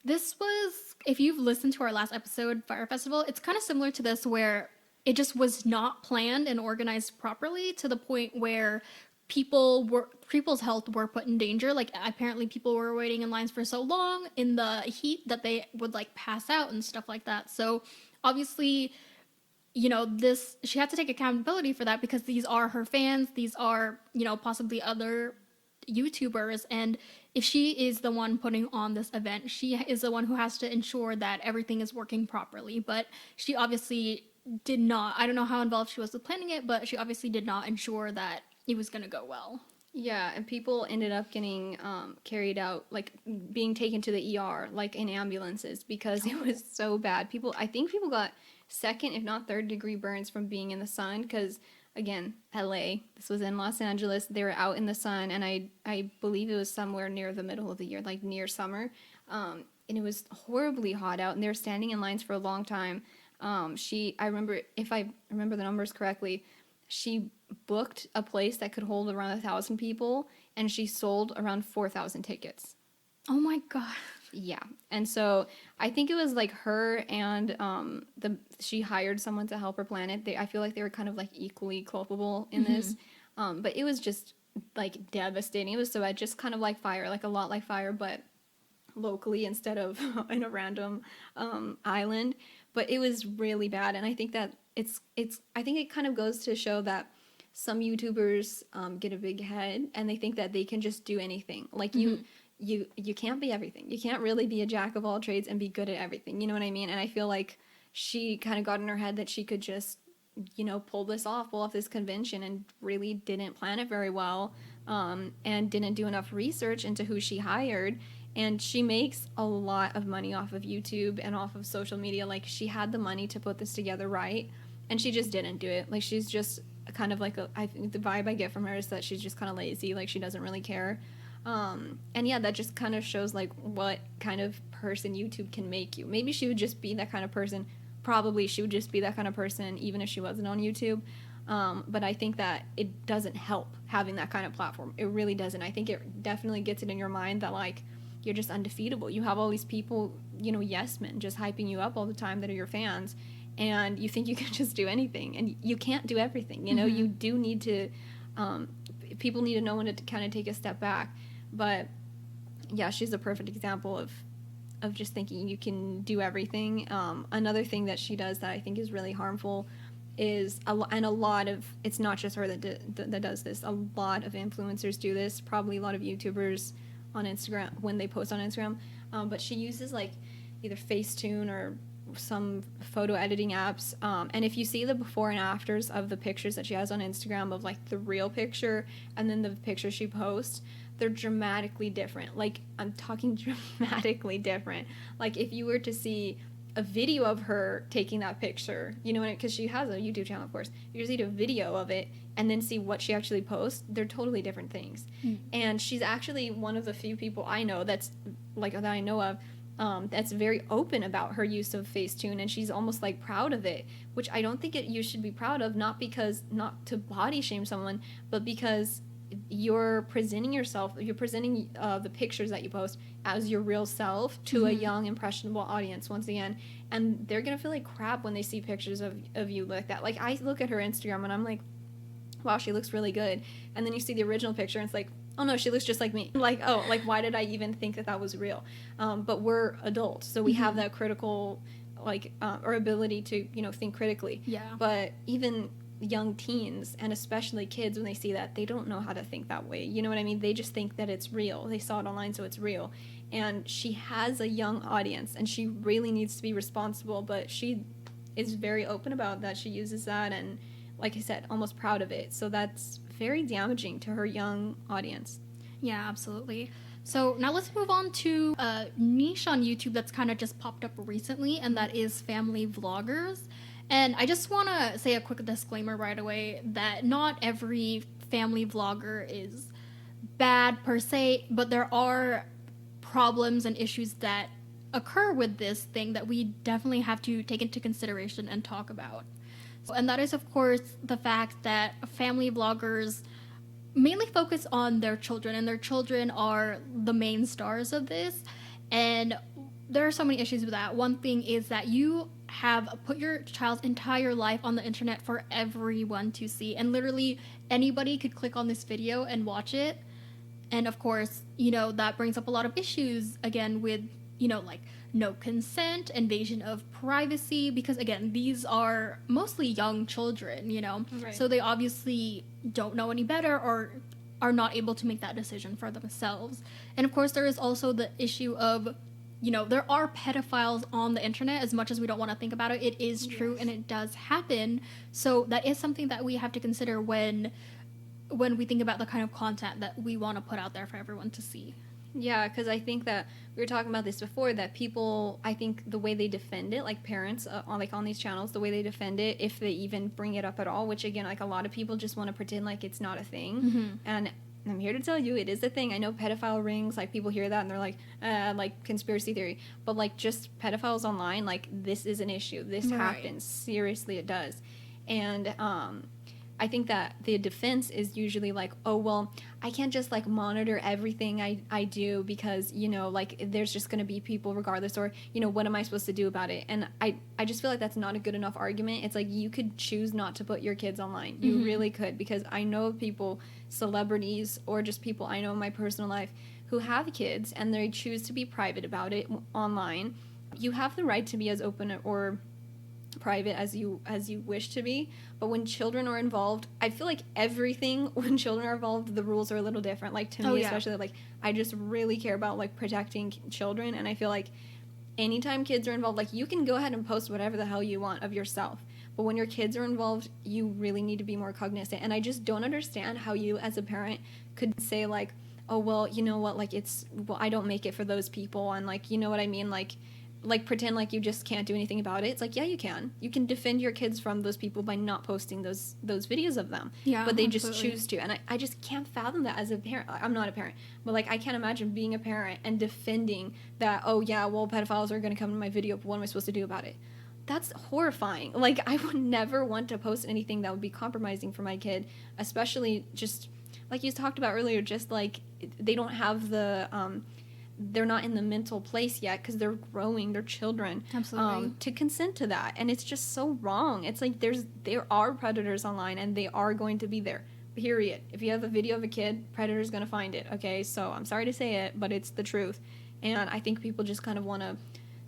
this was, if you've listened to our last episode, Fire Festival, it's kind of similar to this, where it just was not planned and organized properly, to the point where people's health were put in danger. Like, apparently people were waiting in lines for so long in the heat that they would like pass out and stuff like that. So obviously, you know, she had to take accountability for that, because these are her fans, these are, you know, possibly other YouTubers, and if she is the one putting on this event, she is the one who has to ensure that everything is working properly. But she obviously did not, I don't know how involved she was with planning it, but she obviously did not ensure that it was going to go well. Yeah, and people ended up getting carried out, like being taken to the ER, like in ambulances, because it was so bad. I think people got second, if not third degree burns from being in the sun, because again, LA, this was in Los Angeles, they were out in the sun, and I believe it was somewhere near the middle of the year, like near summer, and it was horribly hot out, and they were standing in lines for a long time. I remember, if I remember the numbers correctly, she booked a place that could hold around 1,000 people, and she sold around 4,000 tickets. Oh my god. Yeah. And so I think it was like her and she hired someone to help her plan it. I feel like they were kind of like equally culpable in this. But it was just like devastating. It was so bad, just kind of like fire, like a lot like fire, but locally instead of in a random island. But it was really bad, and I think that I think it kind of goes to show that some YouTubers get a big head and they think that they can just do anything. Like you can't be everything. You can't really be a jack of all trades and be good at everything. You know what I mean? And I feel like she kind of got in her head that she could just, pull off this convention, and really didn't plan it very well, and didn't do enough research into who she hired. And she makes a lot of money off of YouTube and off of social media. Like, she had the money to put this together right, and she just didn't do it. Like, she's just kind of like I think the vibe I get from her is that she's just kind of lazy. Like, she doesn't really care. And yeah, that just kind of shows like what kind of person YouTube can make you. Maybe she would just be that kind of person. Probably she would just be that kind of person even if she wasn't on YouTube. But I think that it doesn't help having that kind of platform. It really doesn't. I think it definitely gets it in your mind that like you're just undefeatable. You have all these people, yes men, just hyping you up all the time that are your fans, and you think you can just do anything, and you can't do everything. You do need to. People need to know when to kind of take a step back. But yeah, she's a perfect example of just thinking you can do everything. Another thing that she does that I think is really harmful is it's not just her that does this. A lot of influencers do this. Probably a lot of YouTubers on Instagram when they post on Instagram. But she uses like either Facetune or some photo editing apps. And if you see the before and afters of the pictures that she has on Instagram of like the real picture and then the picture she posts, they're dramatically different. Like, I'm talking dramatically different. Like, if you were to see a video of her taking that picture, because she has a YouTube channel, of course, you just see a video of it and then see what she actually posts, they're totally different things. And she's actually one of the few people I know that's very open about her use of Facetune, and she's almost like proud of it, which I don't think you should be proud of, not to body shame someone, but because you're presenting the pictures that you post as your real self to a young impressionable audience once again, and they're gonna feel like crap when they see pictures of you like that. Like, I look at her Instagram and I'm like, wow, she looks really good, and then you see the original picture and it's like, oh no, she looks just like me. Like, oh, like, why did I even think that was real? But we're adults, so we have that critical or ability to think critically. Yeah. But even young teens, and especially kids, when they see that, they don't know how to think that way. You know what I mean? They just think that it's real. They saw it online, so it's real. And she has a young audience, and she really needs to be responsible, but she is very open about that. She uses that, and like I said, almost proud of it. So that's very damaging to her young audience. Yeah, absolutely. So now let's move on to a niche on YouTube that's kind of just popped up recently, and that is family vloggers. And I just want to say a quick disclaimer right away that not every family vlogger is bad per se, but there are problems and issues that occur with this thing that we definitely have to take into consideration and talk about. And that is, of course, the fact that family vloggers mainly focus on their children, and their children are the main stars of this. And there are so many issues with that. One thing is that you have put your child's entire life on the internet for everyone to see, and literally anybody could click on this video and watch it. And of course, that brings up a lot of issues again with, like no consent, invasion of privacy, because again, these are mostly young children, Right. So they obviously don't know any better or are not able to make that decision for themselves. And of course, there is also the issue of, there are pedophiles on the internet. As much as we don't want to think about it, it is true, and it does happen. So that is something that we have to consider when we think about the kind of content that we want to put out there for everyone to see. Yeah, because I think that we were talking about this before, that people, I think the way they defend it, like parents on these channels, the way they defend it, if they even bring it up at all, which again, like a lot of people just want to pretend like it's not a thing. And I'm here to tell you, it is a thing. I know pedophile rings, like people hear that and they're like conspiracy theory, but like just pedophiles online, like this is an issue. This happens. Seriously, it does. And I think that the defense is usually like, oh, well, I can't just like monitor everything I do because, like there's just going to be people regardless, or, what am I supposed to do about it? And I just feel like that's not a good enough argument. It's like you could choose not to put your kids online. You really could, because I know people, celebrities, or just people I know in my personal life who have kids and they choose to be private about it online, you have the right to be as open or private as you wish to be. But when children are involved, I feel like everything when children are involved, the rules are a little different. Like to me, especially, like I just really care about like protecting children, and I feel like anytime kids are involved, like you can go ahead and post whatever the hell you want of yourself, but when your kids are involved, you really need to be more cognizant. And I just don't understand how you as a parent could say like, oh well, you know what, like I don't make it for those people, and like, you know what I mean, like pretend like you just can't do anything about it. It's like, yeah, you can defend your kids from those people by not posting those videos of them. Yeah, but they absolutely. just choose to, and I just can't fathom that as a parent. I'm not a parent, but like I can't imagine being a parent and defending that, oh yeah, well, pedophiles are going to come to my video, but what am I supposed to do about it? That's horrifying. Like I would never want to post anything that would be compromising for my kid, especially just like you talked about earlier, just like they don't have the they're not in the mental place yet because they're growing, they're children. Absolutely. To consent to that. And it's just so wrong. It's like there are predators online, and they are going to be there, period. If you have a video of a kid, predator's going to find it. Okay, so I'm sorry to say it, but it's the truth. And I think people just kind of want to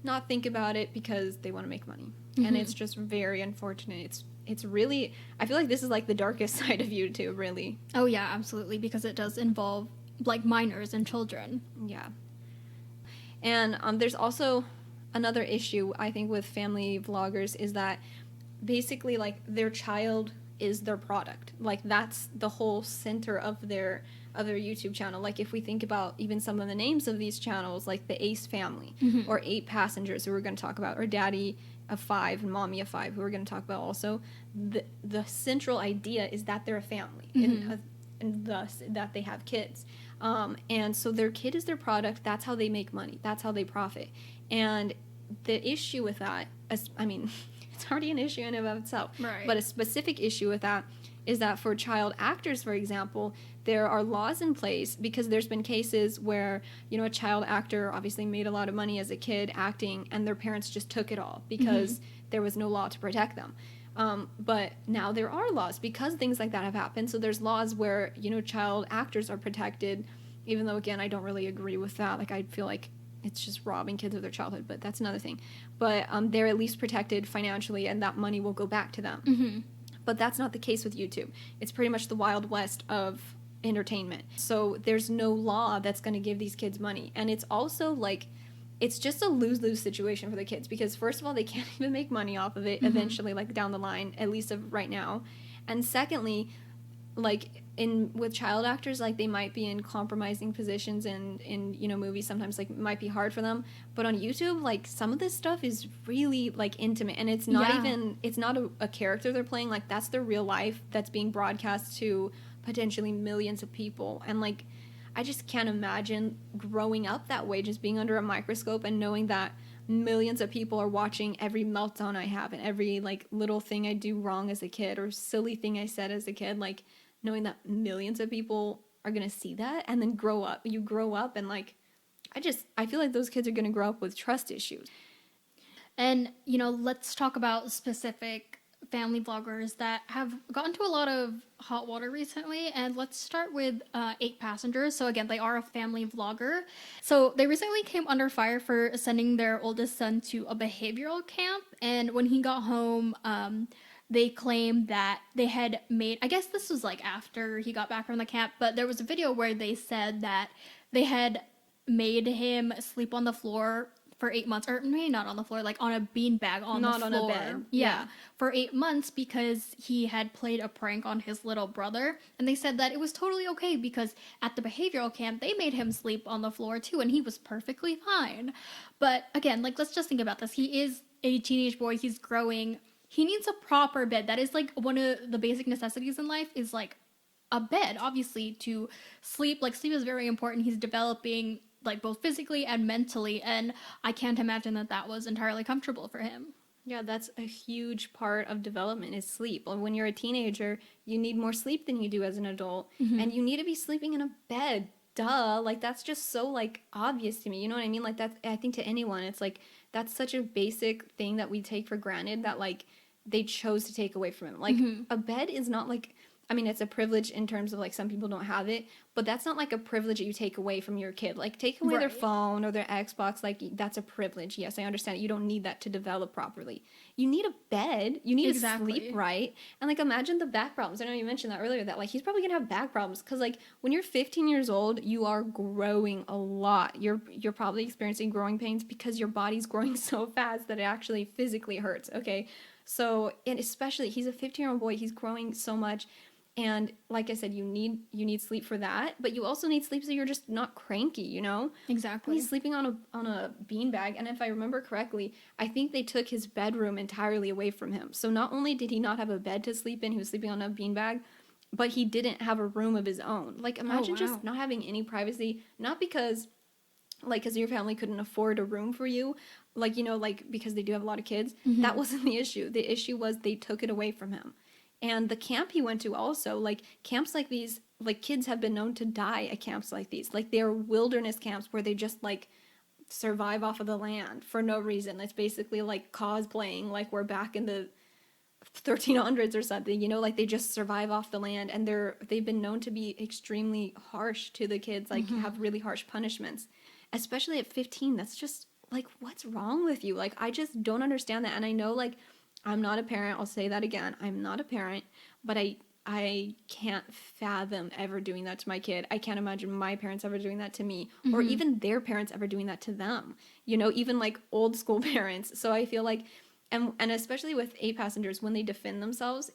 not think about it because they want to make money. And it's just very unfortunate. It's really, I feel like this is like the darkest side of YouTube, really. Oh yeah, absolutely, because it does involve like minors and children. Yeah. And there's also another issue, I think, with family vloggers is that basically, like, their child is their product. Like, that's the whole center of their YouTube channel. Like, if we think about even some of the names of these channels, like the Ace family, or 8 Passengers, who we're going to talk about, or Daddy of 5 and Mommy of 5, who we're going to talk about also, the central idea is that they're a family, and thus that they have kids. And so their kid is their product. That's how they make money. That's how they profit. And the issue with that, I mean, it's already an issue in and of itself. Right. But a specific issue with that is that for child actors, for example, there are laws in place because there's been cases where, you know, a child actor obviously made a lot of money as a kid acting, and their parents just took it all because there was no law to protect them. But now there are laws because things like that have happened. So there's laws where, you know, child actors are protected, even though, again, I don't really agree with that. Like, I feel like it's just robbing kids of their childhood, but that's another thing. But they're at least protected financially, and that money will go back to them. But that's not the case with YouTube. It's pretty much the Wild West of entertainment. So there's no law that's going to give these kids money. And it's also like, it's just a lose-lose situation for the kids because, first of all, they can't even make money off of it eventually, like down the line, at least of right now. And secondly, like with child actors, like they might be in compromising positions in you know, movies. Sometimes like it might be hard for them, but on YouTube, like some of this stuff is really like intimate, and it's not even, it's not a character they're playing. Like that's their real life that's being broadcast to potentially millions of people. And like, I just can't imagine growing up that way, just being under a microscope and knowing that millions of people are watching every meltdown I have and every like little thing I do wrong as a kid or silly thing I said as a kid, like knowing that millions of people are going to see that and then you grow up and like, I feel like those kids are going to grow up with trust issues. And, you know, let's talk about specific family vloggers that have gotten to a lot of hot water recently, and let's start with 8 Passengers. So again, they are a family vlogger. So they recently came under fire for sending their oldest son to a behavioral camp, and when he got home, they claimed that they had made, I guess this was like after he got back from the camp, but there was a video where they said that they had made him sleep on the floor for 8 months, or maybe not on the floor, like on a beanbag on the floor. Not on a bed. Yeah, for 8 months because he had played a prank on his little brother. And they said that it was totally okay because at the behavioral camp, they made him sleep on the floor too, and he was perfectly fine. But again, like, let's just think about this. He is a teenage boy. He's growing. He needs a proper bed. That is like one of the basic necessities in life is like a bed, obviously, to sleep. Like, sleep is very important. He's developing like both physically and mentally, and I can't imagine that that was entirely comfortable for him. Yeah, that's a huge part of development is sleep. When you're a teenager, you need more sleep than you do as an adult, and you need to be sleeping in a bed. Duh, like that's just so like obvious to me. You know what I mean? Like that's, I think to anyone, it's like that's such a basic thing that we take for granted that like they chose to take away from him. Like a bed is not like I mean, it's a privilege in terms of like some people don't have it, but that's not like a privilege that you take away from your kid. Like take away their Right. phone or their Xbox, like that's a privilege. Yes, I understand. You don't need that to develop properly. You need a bed. You need to sleep Exactly. right. And like imagine the back problems. I know you mentioned that earlier that like he's probably gonna have back problems because like when you're 15 years old, you are growing a lot. You're probably experiencing growing pains because your body's growing so fast that it actually physically hurts. Okay. So, and especially he's a 15-year-old boy, he's growing so much. And like I said, you need sleep for that, but you also need sleep so you're just not cranky, you know? Exactly. He's sleeping on a beanbag, and if I remember correctly, I think they took his bedroom entirely away from him. So not only did he not have a bed to sleep in, he was sleeping on a beanbag, but he didn't have a room of his own. Like Oh, imagine wow. just not having any privacy, not because like because your family couldn't afford a room for you, like like because they do have a lot of kids. That wasn't the issue. The issue was they took it away from him. And the camp he went to also, like camps like these, like kids have been known to die at camps like these. Like they're wilderness camps where they just like survive off of the land for no reason. It's basically like cosplaying like we're back in the 1300s or something, like they just survive off the land, and they've been known to be extremely harsh to the kids, like have really harsh punishments, especially at 15. That's just like, what's wrong with you? Like I just don't understand that. And I know like I'm not a parent. I'll say that again. I'm not a parent, but I can't fathom ever doing that to my kid. I can't imagine my parents ever doing that to me, or even their parents ever doing that to them. Even like old school parents. So I feel like, and especially with A passengers, when they defend themselves,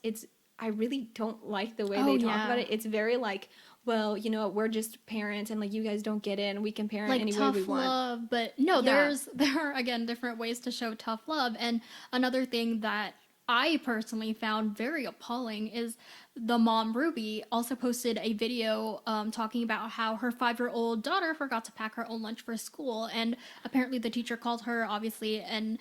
I really don't like the way Oh, they talk yeah. about it. It's very like, well, we're just parents, and like you guys don't get it, and we can parent Like any way tough we want. love, but no, Yeah. there are again different ways to show tough love. And another thing that I personally found very appalling is the mom Ruby also posted a video talking about how her 5-year-old daughter forgot to pack her own lunch for school, and apparently the teacher called her, obviously, and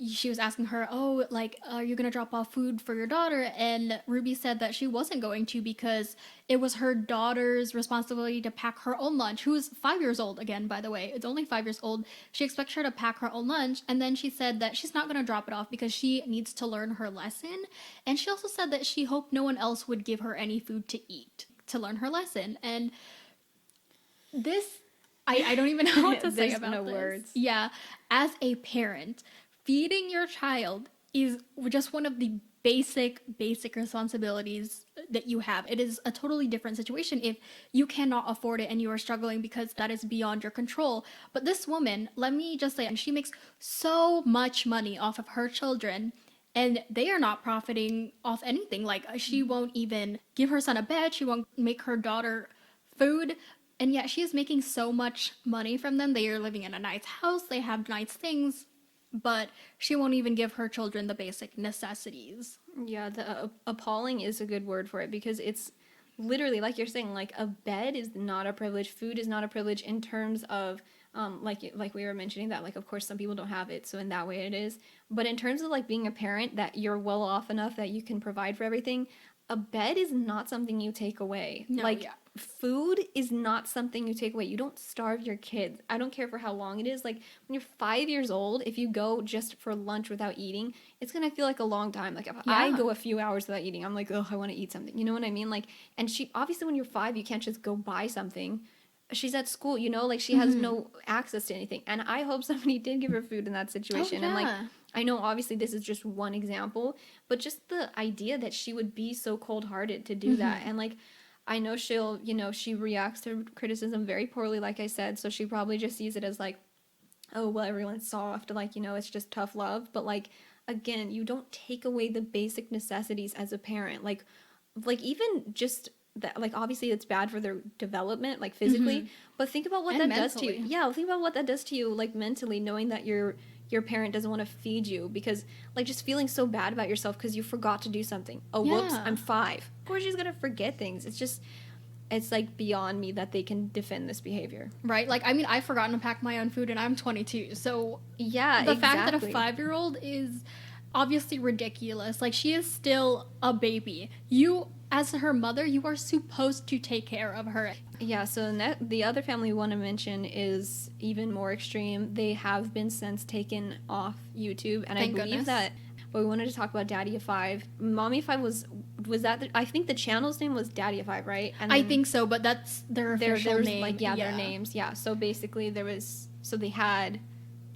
she was asking her, oh, like, are you going to drop off food for your daughter? And Ruby said that she wasn't going to because it was her daughter's responsibility to pack her own lunch, who's 5 years old, again, by the way. It's only 5 years old. She expects her to pack her own lunch. And then she said that she's not going to drop it off because she needs to learn her lesson. And she also said that she hoped no one else would give her any food to eat to learn her lesson. And this, I don't even know what to say There's about no this. words. Yeah, as a parent, feeding your child is just one of the basic responsibilities that you have. It is a totally different situation if you cannot afford it and you are struggling because that is beyond your control. But this woman, let me just say, and she makes so much money off of her children, and they are not profiting off anything. Like she won't even give her son a bed, she won't make her daughter food, and yet she is making so much money from them. They are living in a nice house, they have nice things, but she won't even give her children the basic necessities. Yeah, the appalling is a good word for it, because it's literally like you're saying, like a bed is not a privilege, food is not a privilege in terms of like we were mentioning that, like of course some people don't have it, so in that way it is. But in terms of like being a parent, that you're well off enough that you can provide for everything, a bed is not something you take away. No, Like yeah. food is not something you take away. You don't starve your kids. I don't care for how long it is. Like when you're 5 years old, if you go just for lunch without eating, it's gonna feel like a long time. Like if I Yeah. go a few hours without eating, I'm like, oh, I want to eat something. You know what I mean? Like, and she obviously, when you're 5, you can't just go buy something. She's at school, like she has no access to anything. And I hope somebody did give her food in that situation. Oh, And like, yeah. I know obviously this is just one example, but just the idea that she would be so cold-hearted to do that. And like, I know she reacts to criticism very poorly, like I said, so she probably just sees it as like, oh, well, everyone's soft, like, it's just tough love. But like, again, you don't take away the basic necessities as a parent. Like even just that, like obviously it's bad for their development, like physically, but think about what And that does to you. mentally. Yeah, think about what that does to you, like mentally, knowing that your parent doesn't want to feed you, because like just feeling so bad about yourself because you forgot to do something. Oh, whoops, Yeah. I'm 5. Of course she's gonna forget things. It's like beyond me that they can defend this behavior. Right? Like, I mean, I've forgotten to pack my own food and I'm 22. So Yeah, the fact that a exactly. 5-year-old is obviously ridiculous. Like, she is still a baby. You, as her mother, you are supposed to take care of her. Yeah, so the other family we want to mention is even more extreme. They have been since taken off YouTube, and Thank I believe goodness. that but we wanted to talk about Daddy of Five. Mommy of Five was that I think the channel's name was Daddy of Five, right? And I think so, but that's their official name. like their names. Yeah. So basically they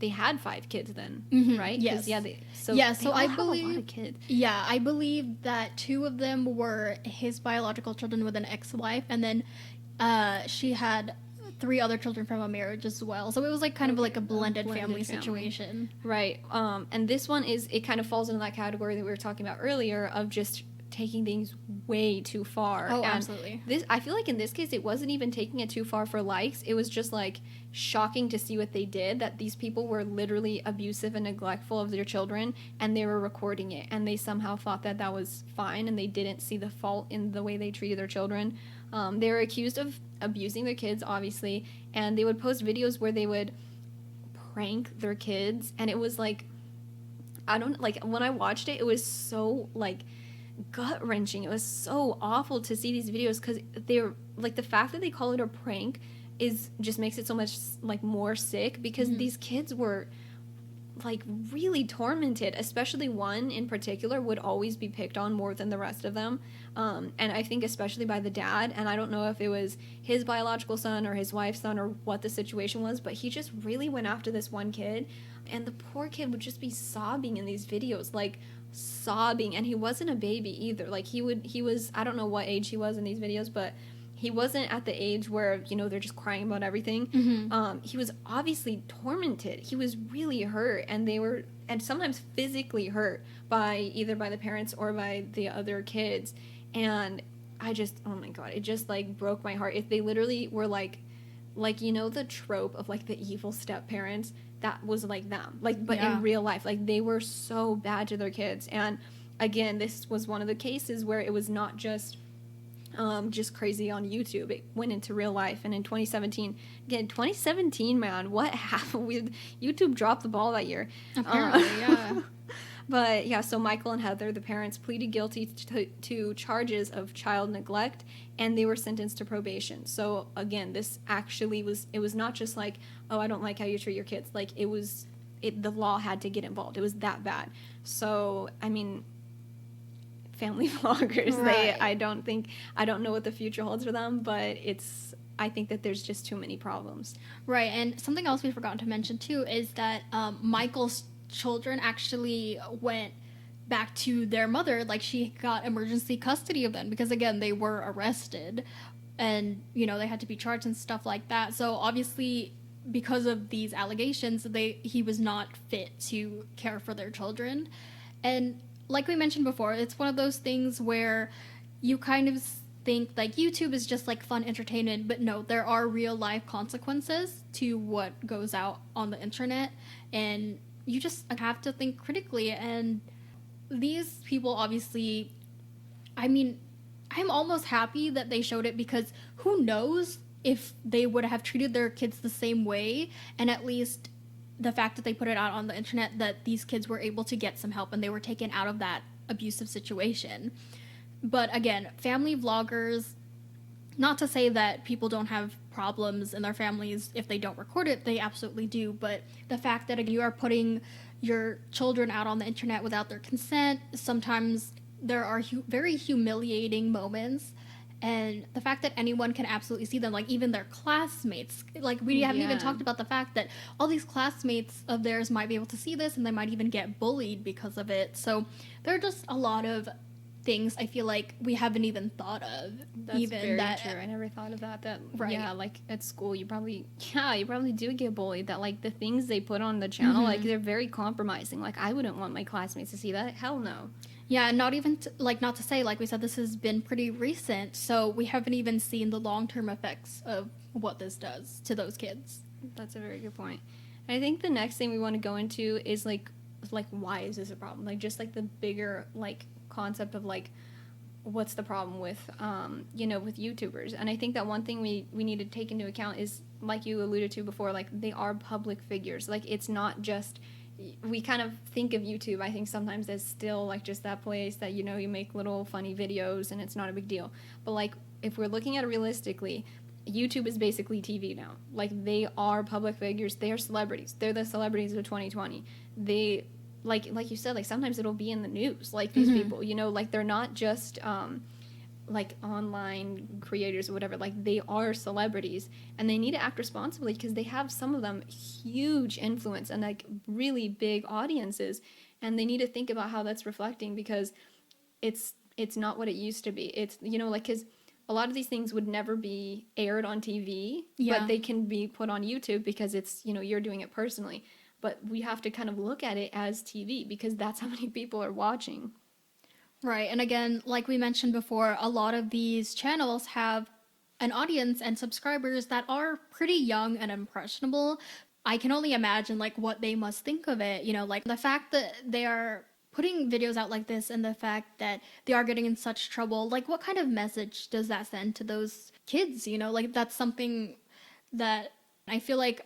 had 5 kids then, right? Yes. Yeah. So I believe a lot of kids. Yeah, I believe that 2 of them were his biological children with an ex-wife, and then she had 3 other children from a marriage as well. So it was like kind of like a blended family situation. Right. And this one it kind of falls into that category that we were talking about earlier of just taking things way too far. Oh, and absolutely. I feel like in this case, it wasn't even taking it too far for likes. It was just like shocking to see what they did, that these people were literally abusive and neglectful of their children, and they were recording it, and they somehow thought that that was fine, and they didn't see the fault in the way they treated their children. They were accused of abusing their kids, obviously, and they would post videos where they would prank their kids, and it was like, when I watched it, it was so like gut-wrenching. It was so awful to see these videos, because they're like, the fact that they call it a prank just makes it so much like more sick, because these kids were like really tormented, especially one in particular would always be picked on more than the rest of them, and I think especially by the dad, and I don't know if it was his biological son or his wife's son or what the situation was, but he just really went after this one kid, and the poor kid would just be sobbing in these videos, like sobbing, and he wasn't a baby either. Like he was, I don't know what age he was in these videos, but he wasn't at the age where, they're just crying about everything. He was obviously tormented. He was really hurt, and and sometimes physically hurt either by the parents or by the other kids. And I just, oh my God, it just like broke my heart. If they literally were like the trope of like the evil step parents, that was like them, like, but in real life, like they were so bad to their kids. And again, this was one of the cases where it was not just crazy on YouTube. It went into real life. And in 2017, man, what happened with YouTube? Dropped the ball that year. Apparently, yeah. But yeah, so Michael and Heather, the parents, pleaded guilty to charges of child neglect, and they were sentenced to probation. So again, this actually was not just like, oh, I don't like how you treat your kids. Like the law had to get involved. It was that bad. So, I mean, family vloggers, right. I don't know what the future holds for them, but I think that there's just too many problems. Right. And something else we forgot to mention too is that Michael's children actually went back to their mother. Like, she got emergency custody of them because, again, they were arrested, and they had to be charged and stuff like that. So obviously, because of these allegations, he was not fit to care for their children. And like we mentioned before, it's one of those things where you kind of think like YouTube is just like fun entertainment, but no, there are real life consequences to what goes out on the internet, and you just have to think critically. And these people, obviously, I mean, I'm almost happy that they showed it, because who knows if they would have treated their kids the same way. And at least the fact that they put it out on the internet, that these kids were able to get some help and they were taken out of that abusive situation. But again, family vloggers, not to say that people don't have problems in their families if they don't record it, they absolutely do. But the fact that you are putting your children out on the internet without their consent, sometimes there are very humiliating moments. And the fact that anyone can absolutely see them, like even their classmates, like we haven't even talked about the fact that all these classmates of theirs might be able to see this, and they might even get bullied because of it. So there are just a lot of things I feel like we haven't even thought of. That's even very true. I never thought of that. Right. Yeah, like at school you probably do get bullied. That like the things they put on the channel, like they're very compromising. Like I wouldn't want my classmates to see that. Hell no. Yeah, and not even not to say, like we said, this has been pretty recent, so we haven't even seen the long-term effects of what this does to those kids. That's a very good point. And I think the next thing we want to go into is like why is this a problem? Like just like the bigger like concept of like what's the problem with with YouTubers. And I think that one thing we need to take into account is, like you alluded to before, like they are public figures. Like it's not just, we kind of think of YouTube, I think sometimes as still like just that place that you make little funny videos and it's not a big deal. But like if we're looking at it realistically, YouTube is basically TV now. Like they are public figures. They are celebrities. They're the celebrities of 2020. like you said, like sometimes it'll be in the news, like these people, you know, like they're not just like online creators or whatever, like they are celebrities, and they need to act responsibly because they have, some of them, huge influence and like really big audiences, and they need to think about how that's reflecting, because it's not what it used to be. It's, you know, like, because a lot of these things would never be aired on TV, but they can be put on YouTube because it's, you know, you're doing it personally. But we have to kind of look at it as TV because that's how many people are watching. Right. And again, like we mentioned before, a lot of these channels have an audience and subscribers that are pretty young and impressionable. I can only imagine like what they must think of it, you know, like the fact that they are putting videos out like this and the fact that they are getting in such trouble. Like, what kind of message does that send to those kids, you know? Like, that's something that I feel like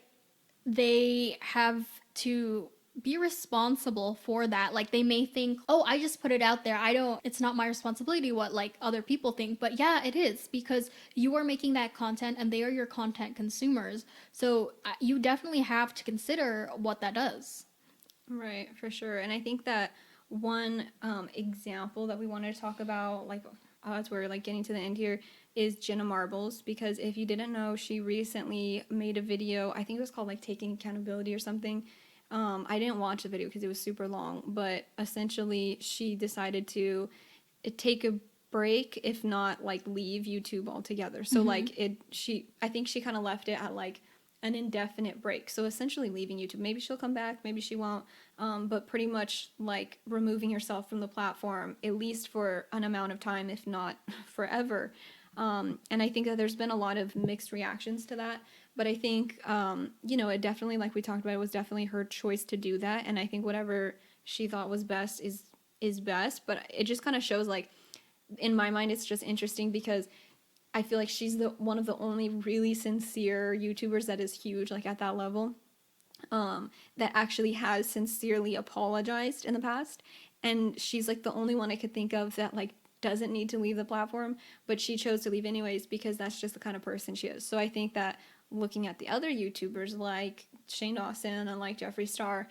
they have to be responsible for that. Like, they may think, oh, I just put it out there, it's not my responsibility what like other people think. But yeah, it is, because you are making that content and they are your content consumers, so you definitely have to consider what that does. Right, for sure. And I think that one example that we wanted to talk about, like, as we're like getting to the end here, is Jenna Marbles, because if you didn't know, she recently made a video, I think it was called like Taking Accountability or something. I didn't watch the video because it was super long, but essentially she decided to take a break, if not like leave YouTube altogether. So like I think she kind of left it at like an indefinite break. So essentially leaving YouTube. Maybe she'll come back, maybe she won't. But pretty much like removing herself from the platform, at least for an amount of time, if not forever. And I think that there's been a lot of mixed reactions to that. But I think, you know, it definitely, like we talked about, it was definitely her choice to do that. And I think whatever she thought was best is best. But it just kind of shows, like, in my mind, it's just interesting because I feel like she's one of the only really sincere YouTubers that is huge, like at that level, that actually has sincerely apologized in the past. And she's like the only one I could think of that like doesn't need to leave the platform, but she chose to leave anyways because that's just the kind of person she is. So I think that looking at the other YouTubers like Shane Dawson and like Jeffree Star,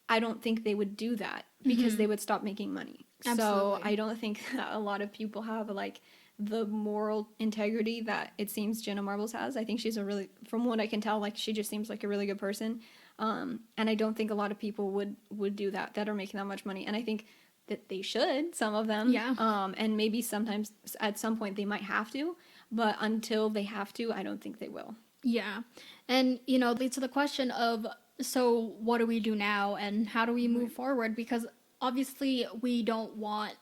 I don't think they would do that because they would stop making money. Absolutely. So I don't think that a lot of people have like the moral integrity that it seems Jenna Marbles has. I think she's a really, from what I can tell, like she just seems like a really good person. And I don't think a lot of people would do that are making that much money. And I think that they should, some of them. Yeah. And maybe sometimes at some point they might have to, but until they have to, I don't think they will. Yeah. And, you know, leads to the question of, so what do we do now and how do we move forward? Because obviously we don't want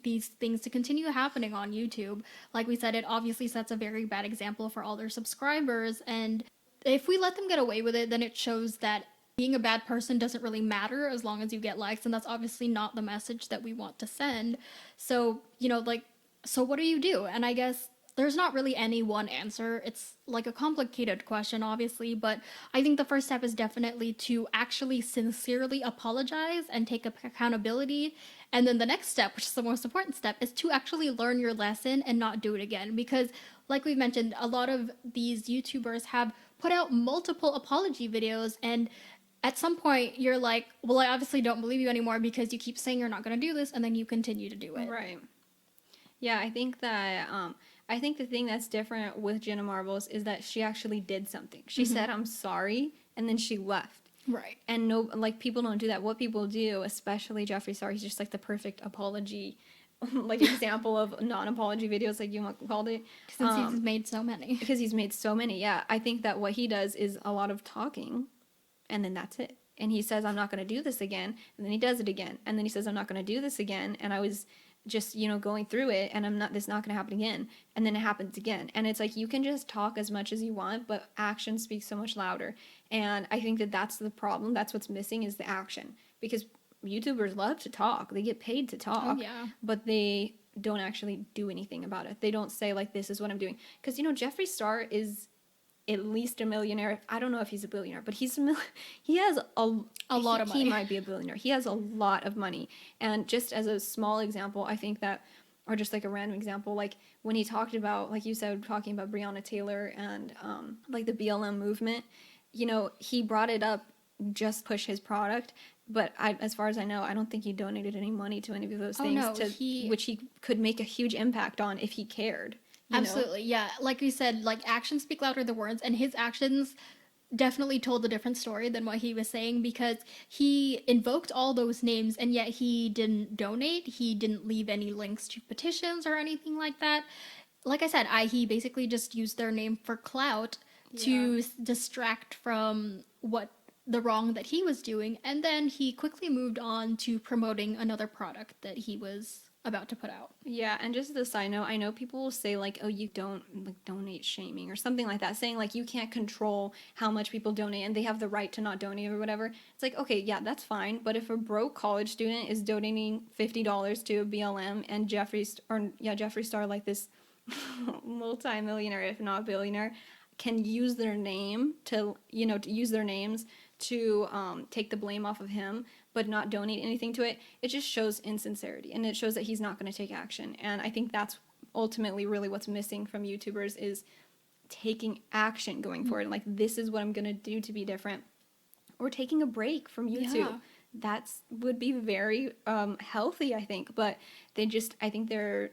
these things to continue happening on YouTube. Like we said, it obviously sets a very bad example for all their subscribers. And if we let them get away with it, then it shows that being a bad person doesn't really matter as long as you get likes. And that's obviously not the message that we want to send. So, you know, like, so what do you do? And I guess there's not really any one answer. It's like a complicated question, obviously, but I think the first step is definitely to actually sincerely apologize and take accountability. And then the next step, which is the most important step, is to actually learn your lesson and not do it again. Because like we've mentioned, a lot of these YouTubers have put out multiple apology videos, and at some point you're like, well, I obviously don't believe you anymore because you keep saying you're not going to do this, and then you continue to do it. Right. Yeah, I think that I think the thing that's different with Jenna Marbles is that she actually did something. She said, I'm sorry, and then she left. Right. And no, like, people don't do that. What people do, especially Jeffree Star, he's just like the perfect apology, like, example of non-apology videos, like you called it. Since he's made so many. Because he's made so many, yeah. I think that what he does is a lot of talking, and then that's it. And he says, I'm not going to do this again, and then he does it again. And then he says, I'm not going to do this again, and I was just, you know, going through it, and this is not going to happen again. And then it happens again. And it's like, you can just talk as much as you want, but action speaks so much louder. And I think that that's the problem. That's what's missing, is the action. Because YouTubers love to talk. They get paid to talk. Oh, yeah. But they don't actually do anything about it. They don't say, like, this is what I'm doing. Because, you know, Jeffree Star is at least a millionaire. I don't know if he's a billionaire, but he has a lot of money. He might be a billionaire. He has a lot of money. And just as a small example, I think that, or just like a random example, like when he talked about, like you said, talking about Breonna Taylor and like the BLM movement, you know, he brought it up just push his product, But as far as I know, I don't think he donated any money to any of those Oh, things no, which he could make a huge impact on if he cared. Absolutely, yeah. Like we said, like actions speak louder than words, and his actions definitely told a different story than what he was saying because he invoked all those names and yet he didn't donate. He didn't leave any links to petitions or anything like that. Like I said, he basically just used their name for clout to distract from what the wrong that he was doing, and then he quickly moved on to promoting another product that he was about to put out. Yeah, and just as a side note, I know people will say like, "Oh, you don't like donate shaming" or something like that, saying like you can't control how much people donate and they have the right to not donate or whatever. It's like, okay, yeah, that's fine, but if a broke college student is donating $50 to a BLM and Jeffree Star, like this multi-millionaire, if not billionaire, can use their name to use their names to take the blame off of him but not donate anything to it, it just shows insincerity and it shows that he's not going to take action. And I think that's ultimately really what's missing from YouTubers is taking action going forward. Like, this is what I'm going to do to be different, or taking a break from YouTube. Yeah. That's would be very healthy, I think, but I think they're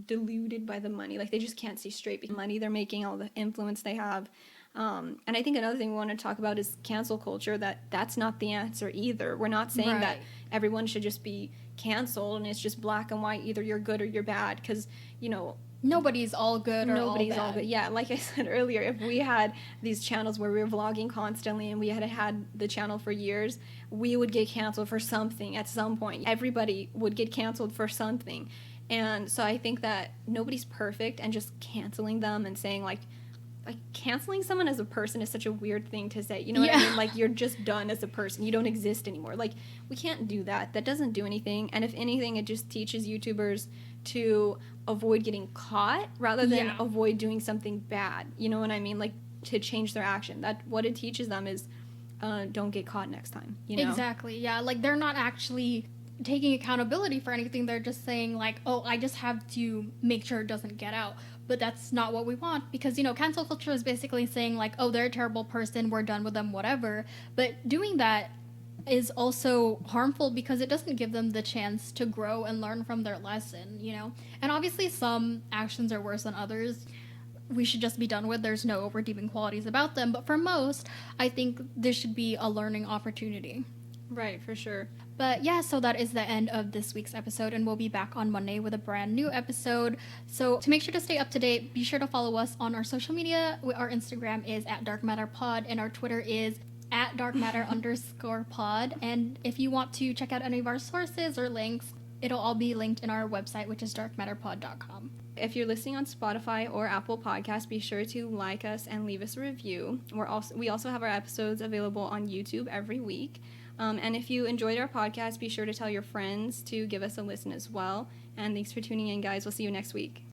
deluded by the money. Like, they just can't see straight because money they're making, all the influence they have. And I think another thing we want to talk about is cancel culture. That's not the answer either. We're not saying that everyone should just be canceled and it's just black and white, either you're good or you're bad, because nobody's all good or nobody's all bad. Yeah, like I said earlier, if we had these channels where we were vlogging constantly and we had the channel for years, we would get canceled for something at some point. Everybody would get canceled for something. And so I think that nobody's perfect, and just canceling them and saying like canceling someone as a person is such a weird thing to say. You know what I mean? Like, you're just done as a person. You don't exist anymore. Like, we can't do that. That doesn't do anything. And if anything, it just teaches YouTubers to avoid getting caught rather than avoid doing something bad. You know what I mean? Like, to change their action. That what it teaches them is don't get caught next time. You know? Exactly. Yeah. Like, they're not actually taking accountability for anything. They're just saying like, oh, I just have to make sure it doesn't get out. But that's not what we want, because cancel culture is basically saying like, oh, they're a terrible person, we're done with them, whatever. But doing that is also harmful because it doesn't give them the chance to grow and learn from their lesson. And obviously some actions are worse than others. We should just be done with. There's no redeeming qualities about them, but for most, I think this should be a learning opportunity. Right, for sure. But yeah, so that is the end of this week's episode, and we'll be back on Monday with a brand new episode. So to make sure to stay up to date, be sure to follow us on our social media. Our Instagram is @darkmatterpod, and our Twitter is @darkmatter_pod. And if you want to check out any of our sources or links, it'll all be linked in our website, which is darkmatterpod.com. If you're listening on Spotify or Apple Podcasts, be sure to like us and leave us a review. We also have our episodes available on YouTube every week. And if you enjoyed our podcast, be sure to tell your friends to give us a listen as well. And thanks for tuning in, guys. We'll see you next week.